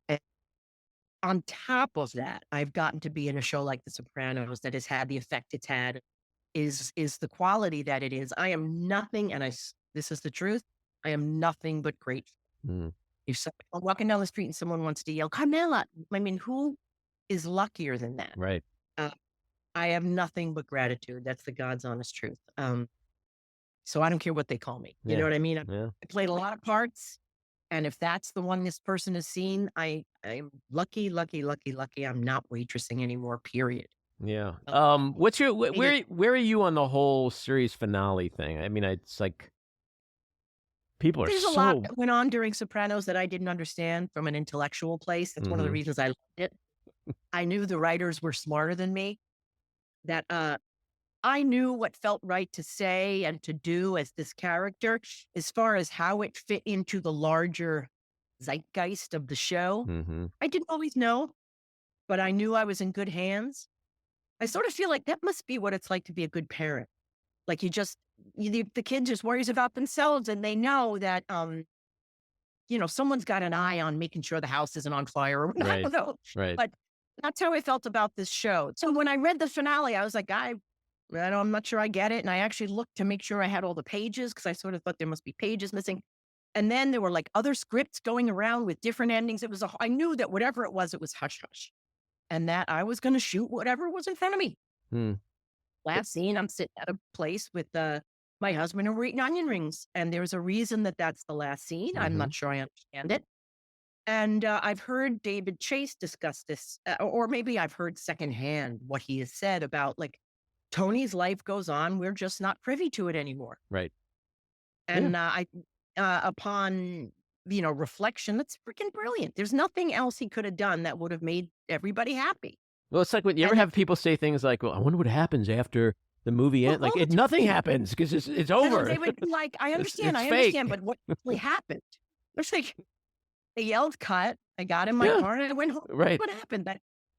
And on top of that, I've gotten to be in a show like The Sopranos that has had the effect it's had, is the quality that it is. I am nothing, and this is the truth, I am nothing but grateful. If I'm walking down the street and someone wants to yell, Carmela, I mean, who is luckier than that? Right. I have nothing but gratitude. That's the God's honest truth. So I don't care what they call me. You know what I mean? I played a lot of parts. And if that's the one this person has seen, I'm lucky. I'm not waitressing anymore, period. Yeah. What's your, where are you on the whole series finale thing? I mean, it's like, people are There's a lot that went on during Sopranos that I didn't understand from an intellectual place. That's one of the reasons I loved it. I knew the writers were smarter than me, that I knew what felt right to say and to do as this character, as far as how it fit into the larger zeitgeist of the show. I didn't always know, but I knew I was in good hands. I sort of feel like that must be what it's like to be a good parent. Like, the kid just worries about themselves, and they know that, someone's got an eye on making sure the house isn't on fire or whatever. I don't know. Right. But that's how I felt about this show. So when I read the finale, I was like, I'm not sure I get it. And I actually looked to make sure I had all the pages, because I sort of thought there must be pages missing. And then there were like other scripts going around with different endings. I knew that whatever it was hush hush. And that I was going to shoot whatever was in front of me. Last scene, I'm sitting at a place with my husband, and we're eating onion rings. And there's a reason that that's the last scene. I'm not sure I understand it. And I've heard David Chase discuss this, or maybe I've heard secondhand what he has said about, like, Tony's life goes on. We're just not privy to it anymore. Right. And upon, reflection, that's freaking brilliant. There's nothing else he could have done that would have made everybody happy. Well, it's like when you ever have people say things like, well, I wonder what happens after the movie ends. Like, nothing happens because it's over. They would be like, I understand, but what really happened? It's like, they yelled cut. I got in my car and I went home. Right. What happened?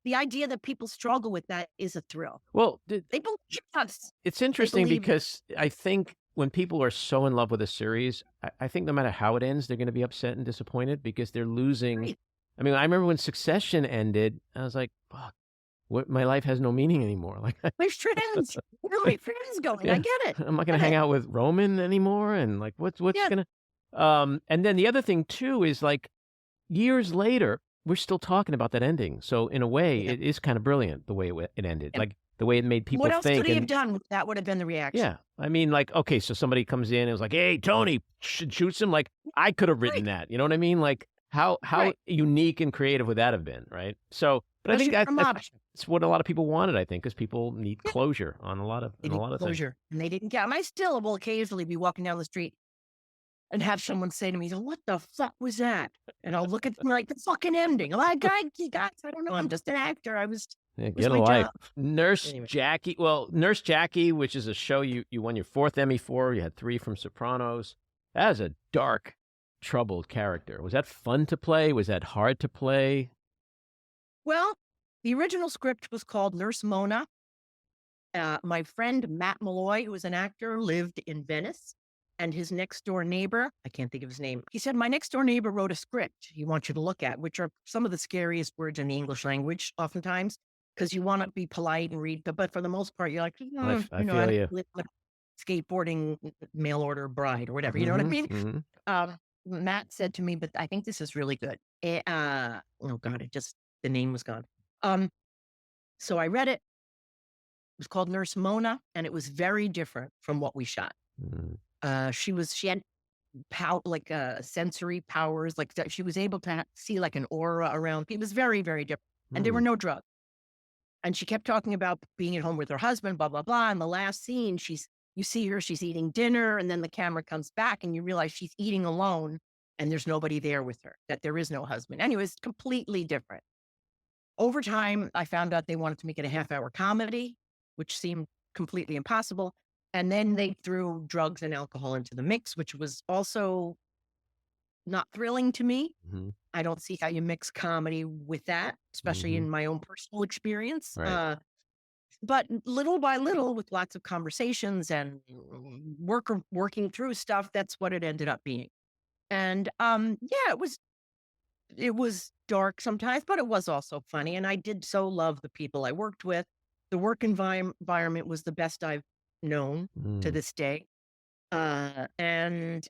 The idea that people struggle with that is a thrill. Well, they believe us. It's interesting because I think when people are so in love with a series, I think no matter how it ends, they're going to be upset and disappointed because they're losing. Right. I mean, I remember when Succession ended, I was like, fuck, my life has no meaning anymore. Like, where's friends? Where are my friends going? I get it. I'm not going to hang out with Roman anymore. And like, what's going to, and then the other thing too is, like, years later, we're still talking about that ending. So in a way, it is kind of brilliant the way it ended. Like, the way it made people think. What else could he have done? That would have been the reaction. Yeah. I mean, like, okay, so somebody comes in and was like, hey, Tony, shoots him. Like, I could have written that. You know what I mean? Like, how unique and creative would that have been, right? So, but I think that's what a lot of people wanted, I think, because people need closure on a lot of things. And they didn't get. I still will occasionally be walking down the street and have someone say to me, what the fuck was that? And I'll look at them like, the fucking ending. I'm like, guys, I don't know. I'm just an actor. Get a life. Nurse Jackie. Well, Nurse Jackie, which is a show you won your 4th Emmy for. You had 3 from Sopranos. That is a dark, troubled character. Was that fun to play? Was that hard to play? Well, the original script was called Nurse Mona. My friend Matt Malloy, who was an actor, lived in Venice. And his next door neighbor, I can't think of his name, he said, my next door neighbor wrote a script he wants you to look at, which are some of the scariest words in the English language, oftentimes. because you want to be polite and read, but for the most part, you're like, I I feel don't you. live like a skateboarding mail order bride or whatever. You know what I Mm-hmm, mean? mm-hmm. Matt said to me, but I think this is really good. Oh God, the name was gone. Um, so I read it. It was called Nurse Mona, and it was very different from what we shot. Mm-hmm. She had like sensory powers, like that she was able to see like an aura around. It was very, very different, and there were no drugs. And she kept talking about being at home with her husband, blah blah blah. And the last scene, you see her, she's eating dinner, and then the camera comes back, and you realize she's eating alone, and there's nobody there with her. That there is no husband. Anyway, it's completely different. Over time, I found out they wanted to make it a half-hour comedy, which seemed completely impossible. And then they threw drugs and alcohol into the mix, which was also not thrilling to me. Mm-hmm. I don't see how you mix comedy with that, especially Mm-hmm. in my own personal experience. Right. But little by little, with lots of conversations and working through stuff, that's what it ended up being. And yeah, it was dark sometimes, but it was also funny. And I did so love the people I worked with. The work environment was the best I've known to Mm. this day. And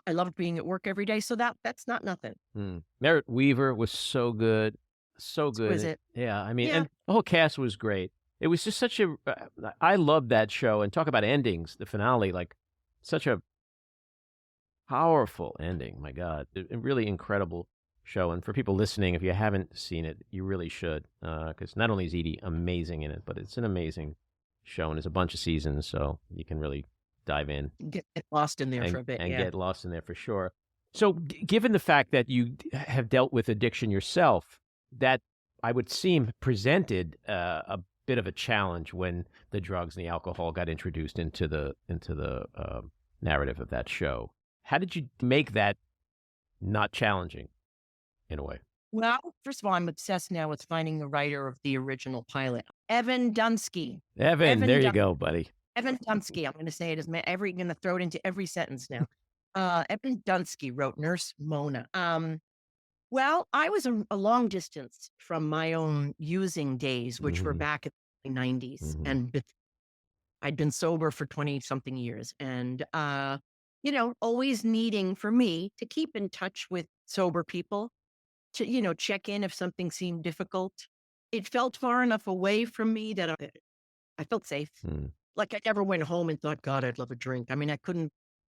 I loved being at work every day. So that's not nothing. Mm. Merritt Weaver was so good. So good. Was it? Yeah, I mean, Yeah. and the whole cast was great. It was just such a I loved that show, and talk about endings, the finale, like such a powerful ending. My God, a really incredible show. And for people listening, if you haven't seen it, you really should, because not only is Edie amazing in it, but it's an amazing show, and there's a bunch of seasons, so you can really dive in Get lost in there for a bit. and Yeah. get lost in there for sure. So, given the fact that you have dealt with addiction yourself, that I would seem presented a bit of a challenge when the drugs and the alcohol got introduced into the narrative of that show. How did you make that not challenging in a way? Well, first of all, I'm obsessed now with finding the writer of the original pilot, Evan Dunsky. Evan, there you go, buddy. Evan Dunsky. I'm going to say it as going to throw it into every sentence now. Evan Dunsky wrote Nurse Mona. Well, I was a long distance from my own using days, which were back in the 90s, and I'd been sober for 20 something years, and always needing for me to keep in touch with sober people to check in if something seemed difficult. It felt far enough away from me that I felt safe. Mm. Like I never went home and thought, God, I'd love a drink. I mean, I couldn't.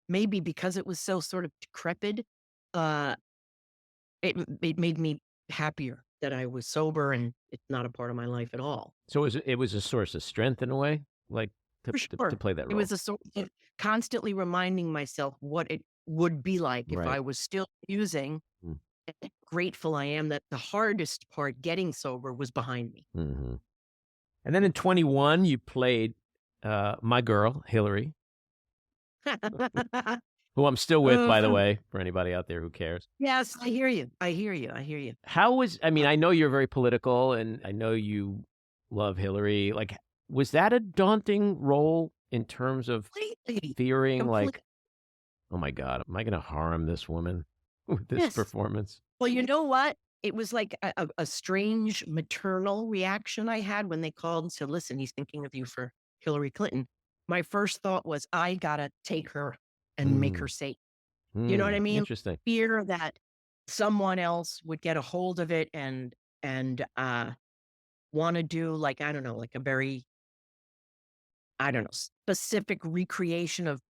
Maybe because it was so sort of decrepit, uh, it made me happier that I was sober and it's not a part of my life at all. So it was a source of strength in a way, like For to sure, play that it role. was a sort of constantly reminding myself what it would be like if Right. I was still using. Mm. And grateful I am that the hardest part, getting sober, was behind me. Mm-hmm. And then in 21, you played my girl, Hillary, who I'm still with, by the way, for anybody out there who cares. Yes, I hear you. I hear you. I hear you. I know you're very political, and I know you love Hillary. Like, was that a daunting role in terms of Completely. fearing, like, oh my God, am I going to harm this woman with this Yes. performance? Well, you know what? It was like a strange maternal reaction I had when they called and said, listen, he's thinking of you for Hillary Clinton. My first thought was, I got to take her and make her safe. You know what I mean? Interesting. Fear that someone else would get a hold of it and want to do like, I don't know, like a very, I don't know, specific recreation of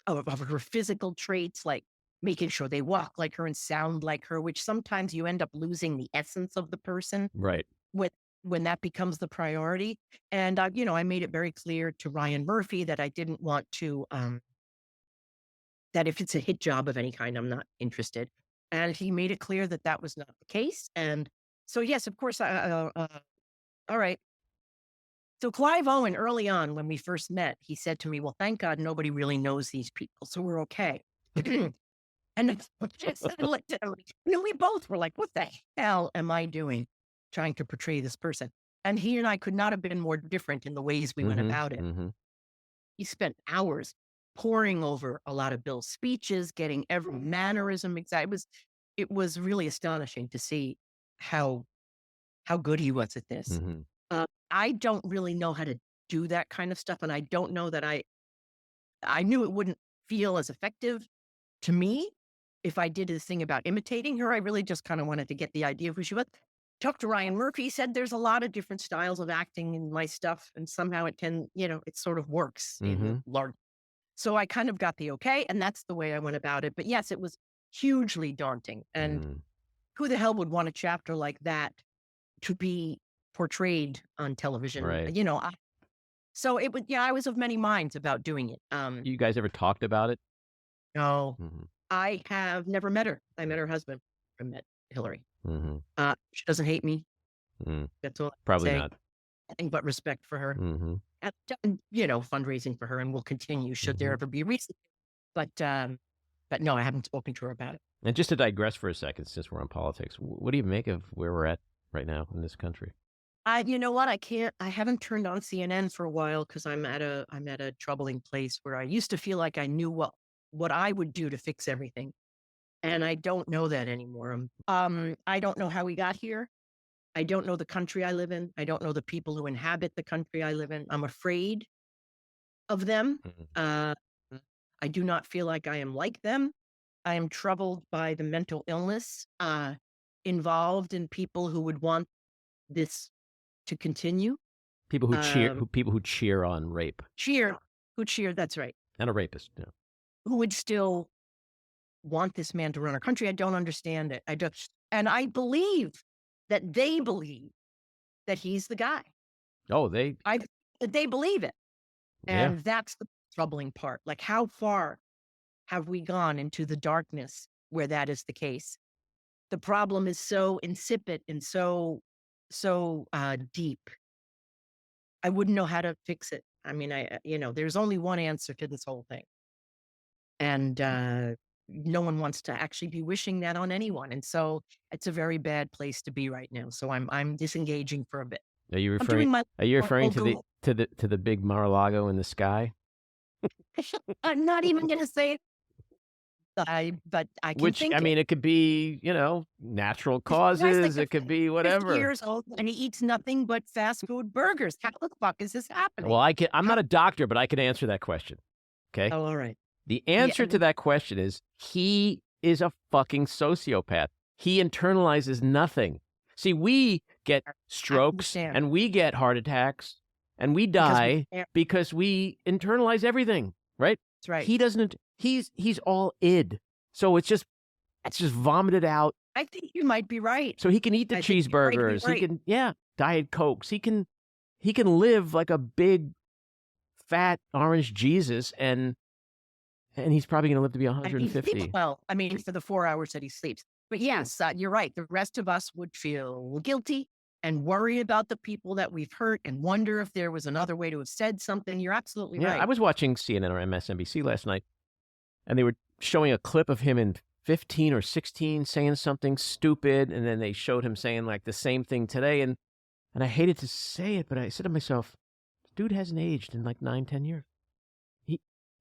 of her physical traits, like making sure they walk like her and sound like her, which sometimes you end up losing the essence of the person Right. with when that becomes the priority. And I made it very clear to Ryan Murphy that I didn't want to that if it's a hit job of any kind, I'm not interested. And he made it clear that that was not the case. And so, yes, of course, all right. So Clive Owen, early on when we first met, he said to me, well, thank God nobody really knows these people, so we're okay. And I just looked at him, we both were like, what the hell am I doing trying to portray this person? And he and I could not have been more different in the ways we went about it. He spent hours poring over a lot of Bill's speeches, getting every mannerism exact. It was really astonishing to see how good he was at this. I don't really know how to do that kind of stuff, and I don't know that I knew it wouldn't feel as effective to me if I did this thing about imitating her. I really just kind of wanted to get the idea of who she was. Talked to Ryan Murphy, said there's a lot of different styles of acting in my stuff, and somehow it can, it sort of works in the large. So I kind of got the okay, and that's the way I went about it. But yes, it was hugely daunting. And who the hell would want a chapter like that to be portrayed on television? Right. So it would, I was of many minds about doing it. You guys ever talked about it? No, I have never met her. I met her husband. I met Hillary. She doesn't hate me. That's all I Probably say. not. Nothing but respect for her. And, fundraising for her, and will continue should there ever be a reason. But no, I haven't spoken to her about it. And just to digress for a second, since we're on politics, what do you make of where we're at right now in this country? You know what? I haven't turned on CNN for a while because I'm at a troubling place where I used to feel like I knew what I would do to fix everything. And I don't know that anymore. I don't know how we got here. I don't know the country I live in. I don't know the people who inhabit the country I live in. I'm afraid of them. I do not feel like I am like them. I am troubled by the mental illness involved in people who would want this to continue. People who cheer on rape. Who cheer, that's right. And a rapist, yeah. Who would still want this man to run our country. I don't understand it. I don't, and I believe that they believe that he's the guy. Oh, they believe it. And that's the troubling part. Like, how far have we gone into the darkness where that is the case? The problem is so insipid and so deep. I wouldn't know how to fix it. I mean, there's only one answer to this whole thing. And no one wants to actually be wishing that on anyone. And so it's a very bad place to be right now. So I'm disengaging for a bit. Are you referring to the big Mar-a-Lago in the sky? I'm not even going to say it. But I can think. I mean, it could be, natural causes. It could be whatever. 50 years old and he eats nothing but fast food burgers. How the fuck is this happening? Well, I'm not a doctor, but I can answer that question. Okay. Oh, all right. The answer to that question is he is a fucking sociopath. He internalizes nothing. See, we get strokes and we get heart attacks and we die because we internalize everything, right? That's right. He doesn't. He's all id. So it's just vomited out. I think you might be right. So he can eat the cheeseburgers. He can, Diet Cokes. He can live like a big, fat orange Jesus, and he's probably going to live to be 150. For the 4 hours that he sleeps. But yes, you're right. The rest of us would feel guilty and worry about the people that we've hurt and wonder if there was another way to have said something. You're absolutely right. I was watching CNN or MSNBC last night, and they were showing a clip of him in 15 or 16 saying something stupid, and then they showed him saying like the same thing today, and I hated to say it, but I said to myself, dude hasn't aged in like 9-10 years.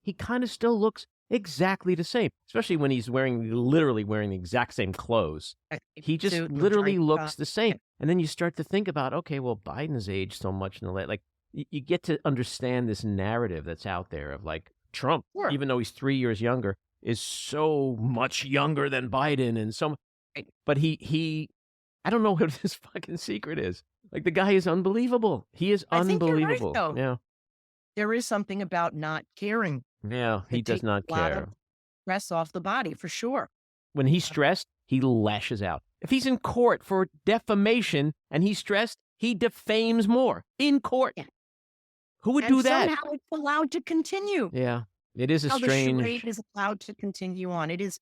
He kind of still looks exactly the same, especially when he's literally wearing the exact same clothes. He just literally looks the same. And then you start to think about, okay, well, Biden has aged so much in the late, like you get to understand this narrative that's out there of like Trump, even though he's 3 years younger, is so much younger than Biden. And so, but I don't know what his fucking secret is. Like the guy is unbelievable. He is unbelievable. Right, yeah. There is something about not caring. Yeah, he does not care. Stress off the body, for sure. When he's stressed, he lashes out. If he's in court for defamation and he's stressed, he defames more in court. Yeah. Who would do that? Somehow it's allowed to continue. Yeah, it is strange. The charade is allowed to continue on. It is.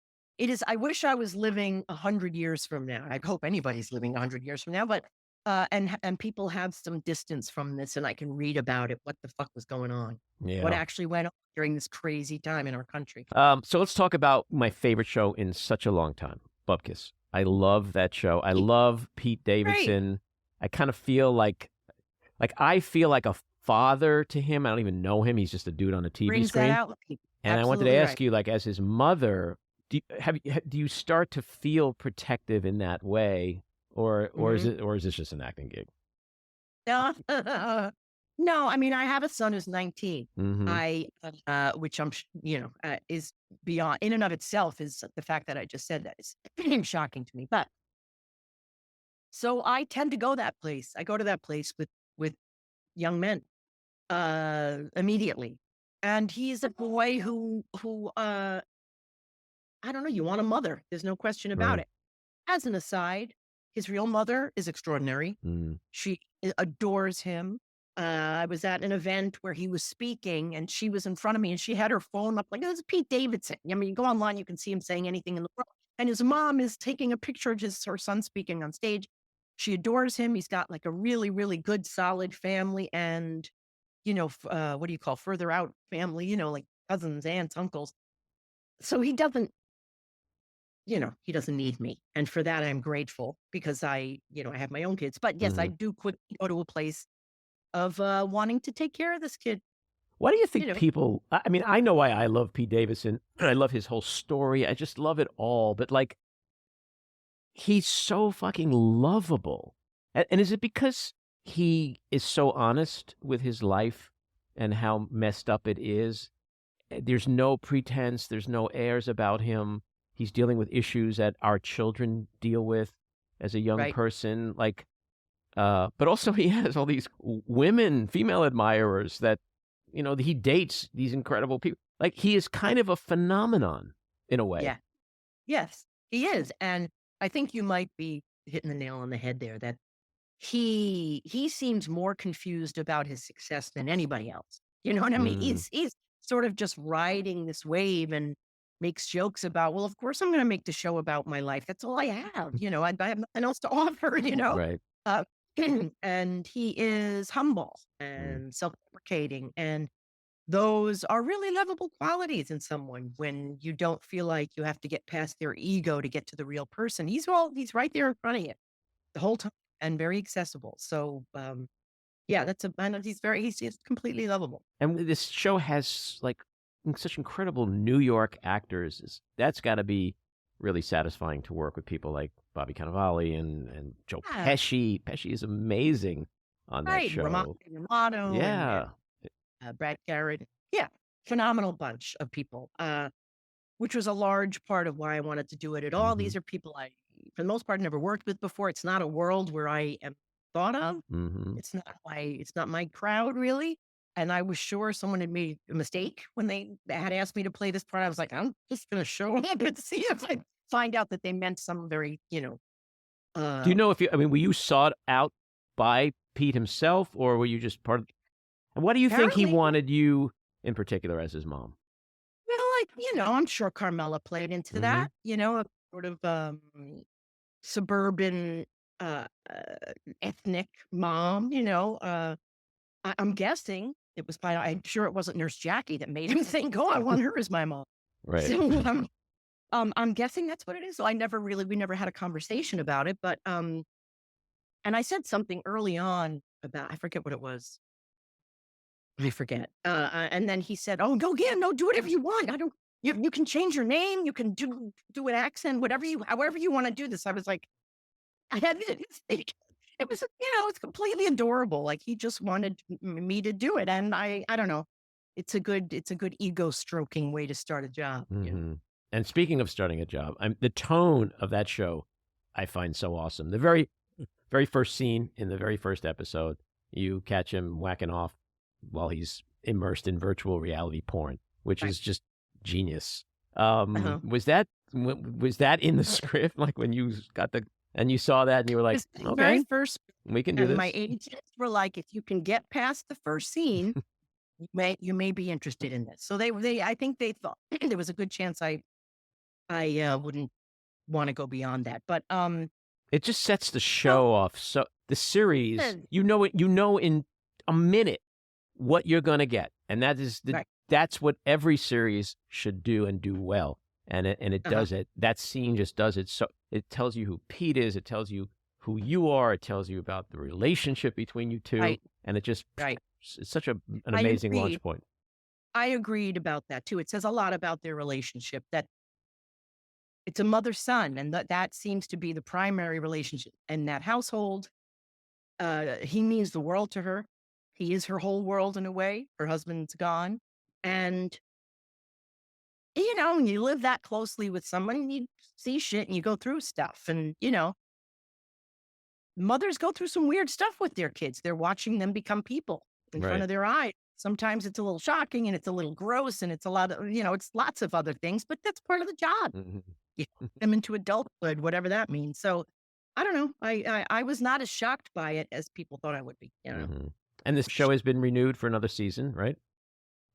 I wish I was living 100 years from now. I hope anybody's living 100 years from now, but and people have some distance from this, and I can read about it. What the fuck was going on? Yeah. What actually went on during this crazy time in our country? So let's talk about my favorite show in such a long time, Bupkis. I love that show. I love Pete Davidson. Great. I kind of feel like I feel like a father to him. I don't even know him. He's just a dude on a TV screen. That out. And I wanted to ask you, like, as his mother, do you start to feel protective in that way? Or is this just an acting gig? No, no, I mean, I have a son who's 19. Mm-hmm. Which is beyond, in and of itself, is the fact that I just said that is shocking to me. But so I tend to go that place. I go to that place with young men, immediately. And he's a boy who I don't know, you want a mother. There's no question about Right. it. As an aside, his real mother is extraordinary. Mm. She adores him. I was at an event where he was speaking and she was in front of me and she had her phone up like, this is Pete Davidson. I mean, you go online, you can see him saying anything in the world. And his mom is taking a picture of her son speaking on stage. She adores him. He's got like a really, really good, solid family and, what do you call further out family, like cousins, aunts, uncles. So he doesn't need me. And for that, I'm grateful because I have my own kids. But yes, I Mm-hmm. do quickly go to a place of wanting to take care of this kid. Why do you You think know, people? I mean, I know why I love Pete Davidson. I love his whole story. I just love it all. But like, he's so fucking lovable. And is it because he is so honest with his life and how messed up it is? There's no pretense. There's no airs about him. He's dealing with issues that our children deal with as a young right? person. Like, but also he has all these women, female admirers that, he dates these incredible people. Like, he is kind of a phenomenon in a way. Yeah. Yes, he is. And I think you might be hitting the nail on the head there that he seems more confused about his success than anybody else. You know what I mean? Mm, He's sort of just riding this wave and makes jokes about, well, of course I'm going to make the show about my life. That's all I have. I have nothing else to offer, right. Uh, and he is humble Mm. and self-deprecating. And those are really lovable qualities in someone when you don't feel like you have to get past their ego to get to the real person. He's right there in front of you the whole time and very accessible. So, yeah, I know he's completely lovable. And this show has like such incredible New York actors. That's got to be really satisfying to work with people like Bobby Cannavale and Joe Yeah, Pesci. Pesci is amazing on that right. show. Romano and Yeah. Brad Garrett. Yeah, phenomenal bunch of people, which was a large part of why I wanted to do it at all. Mm-hmm. These are people I, for the most part, never worked with before. It's not a world where I am thought of. Mm-hmm. It's not my crowd really. And I was sure someone had made a mistake when they had asked me to play this part. I was like, I'm just going to show up and see if I find out that they meant some very, Do you uh, know were you sought out by Pete himself, or were you just part of? And what do you think he apparently, wanted you in particular as his mom? I'm sure Carmela played into Mm-hmm. that, a sort of suburban, uh, uh, ethnic mom, I'm guessing it was I'm sure it wasn't Nurse Jackie that made him think, "Oh, I want her as my mom." Right. So, I'm guessing that's what it is. So we never had a conversation about it, but, and I said something early on about I forget what it was. I forget. And then he said, "Oh, go again. No, do whatever you want. I don't you can change your name. You can do an accent, however you wanna do this." I was like, I had it was, it's completely adorable. Like he just wanted me to do it. And I don't know. It's a good ego stroking way to start a job. Mm-hmm. And speaking of starting a job, the tone of that show I find so awesome. The very, very first scene in the very first episode, you catch him whacking off while he's immersed in virtual reality porn, which Right. is just genius. Uh-huh. Was that in the script? Like when you got and you saw that and you were like, This the very okay, first we can do and my this. agents were like, if you can get past the first scene, you may be interested in this. So they I think they thought there was a good chance I wouldn't want to go beyond that. But It just sets the well, show off. So the series, eh, you know in a minute what you're going to get. And right. that's what every series should do and do well. And it Uh-huh. does it. That scene just does it. So it tells you who Pete is. It tells you who you are. It tells you about the relationship between you two. Right. And it just, Right. it's such an I amazing launch agreed. point. I agreed about that too. It says a lot about their relationship that it's a mother-son, and that seems to be the primary relationship in that household. He means the world to her. He is her whole world in a way. Her husband's gone. And, when you live that closely with someone, you see shit and you go through stuff. And, mothers go through some weird stuff with their kids. They're watching them become people in front of their eyes. Sometimes it's a little shocking and it's a little gross and it's a lot of, it's lots of other things, but that's part of the job. You put them into adulthood, whatever that means. So I don't know. I was not as shocked by it as people thought I would be. And this show has been renewed for another season, right?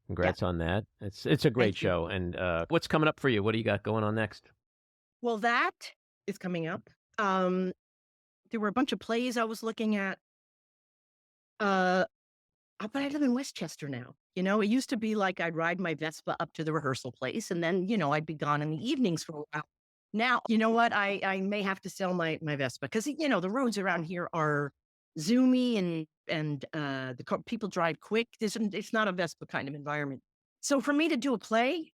Congrats on that. It's a great show. And what's coming up for you? What do you got going on next? Well, that is coming up. There were a bunch of plays I was looking at. But I live in Westchester now. It used to be like I'd ride my Vespa up to the rehearsal place and then, I'd be gone in the evenings for a while. Now, you know what? I may have to sell my Vespa because, the roads around here are zoomy and people drive quick. It's not a Vespa kind of environment. So for me to do a play,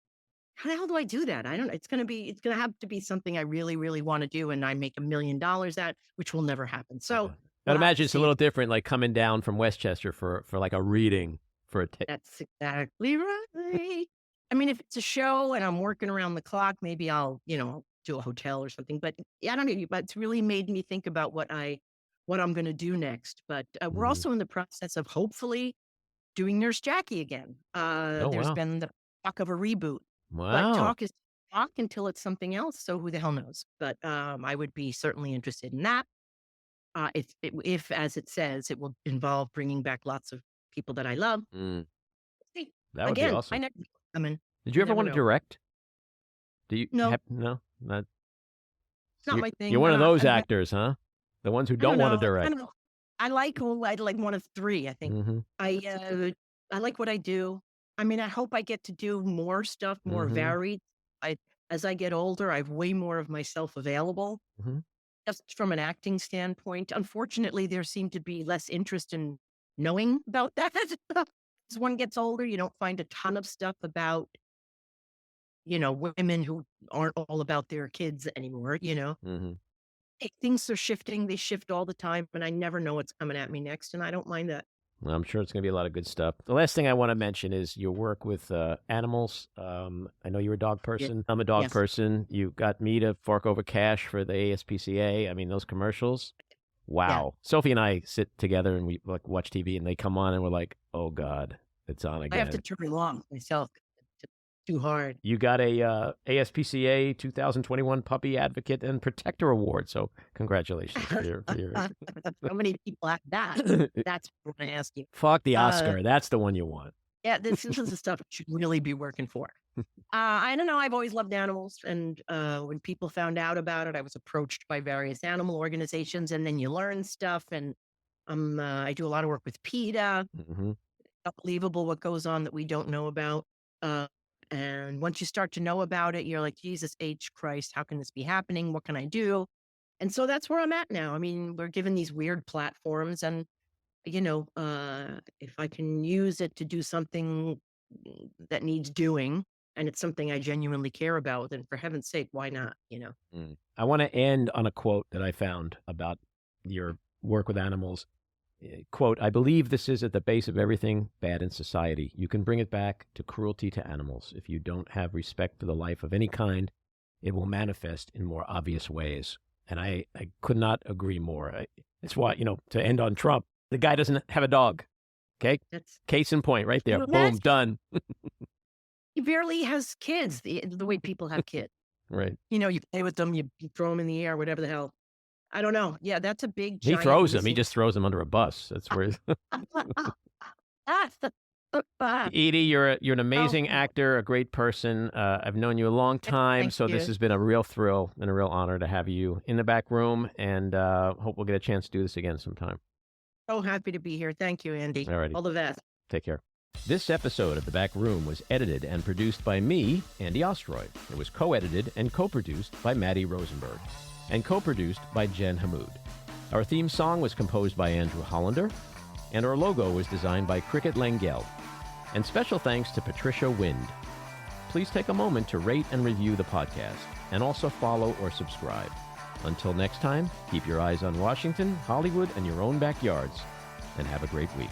how the hell do I do that? I don't know. It's going to have to be something I really, really want to do. And I make $1 million at, which will never happen. So I'd imagine it's a little different, like coming down from Westchester for like a reading for a tape. That's exactly right. I mean, if it's a show and I'm working around the clock, maybe I'll, do a hotel or something. But I don't know. But it's really made me think about what I'm going to do next. But we're also in the process of hopefully doing Nurse Jackie again. There's been the talk of a reboot. Wow. But talk is talk until it's something else. So who the hell knows? But I would be certainly interested in that. If, as it says, it will involve bringing back lots of people that I love. That would be awesome. Did you ever want to direct? Do you? No. No? It's not my thing. You're one of those actors, huh? The ones who don't want to direct. I like one of three, I think. I like what I do. I mean, I hope I get to do more stuff, more varied. As I get older, I have way more of myself available. Just from an acting standpoint. Unfortunately, there seemed to be less interest in knowing about that. As one gets older, you don't find a ton of stuff about, women who aren't all about their kids anymore, Things are shifting. They shift all the time, and I never know what's coming at me next, and I don't mind that. Well, I'm sure it's going to be a lot of good stuff. The last thing I want to mention is your work with animals. I know you're a dog person. Yeah. I'm a dog person. You got me to fork over cash for the ASPCA. I mean, those commercials. Wow. Yeah. Sophie and I sit together and we watch TV, and they come on, and we're like, oh, God, it's on again. I have to turn it on myself. Too hard. You got a ASPCA 2021 Puppy Advocate and Protector Award. So congratulations for your... How many people have that? That's what I'm going to ask you. Fuck the Oscar. That's the one you want. Yeah, this is the stuff you should really be working for. I don't know. I've always loved animals. And when people found out about it, I was approached by various animal organizations. And then you learn stuff. And I do a lot of work with PETA. Unbelievable what goes on that we don't know about. And once you start to know about it, you're like, Jesus H. Christ, how can this be happening? What can I do? And so that's where I'm at now. I mean, we're given these weird platforms and, if I can use it to do something that needs doing, and it's something I genuinely care about, then for heaven's sake, why not, I want to end on a quote that I found about your work with animals. Quote, I believe this is at the base of everything bad in society. You can bring it back to cruelty to animals. If you don't have respect for the life of any kind, it will manifest in more obvious ways. And I could not agree more. It's why, to end on Trump, the guy doesn't have a dog. Okay? That's case in point right there. Boom, done. He barely has kids the way people have kids. Right. You play with them, you throw them in the air, whatever the hell. I don't know. Yeah, that's a big. He throws them. He just throws them under a bus. That's where. Edie, you're an amazing actor, a great person. I've known you a long time, so this has been a real thrill and a real honor to have you in the back room. And hope we'll get a chance to do this again sometime. So happy to be here. Thank you, Andy. All righty. All the best. Take care. This episode of The Back Room was edited and produced by me, Andy Ostroy. It was co-edited and co-produced by Maddie Rosenberg, and co-produced by Jen Hammoud. Our theme song was composed by Andrew Hollander, and our logo was designed by Cricket Langell. And special thanks to Patricia Wind. Please take a moment to rate and review the podcast, and also follow or subscribe. Until next time, keep your eyes on Washington, Hollywood, and your own backyards, and have a great week.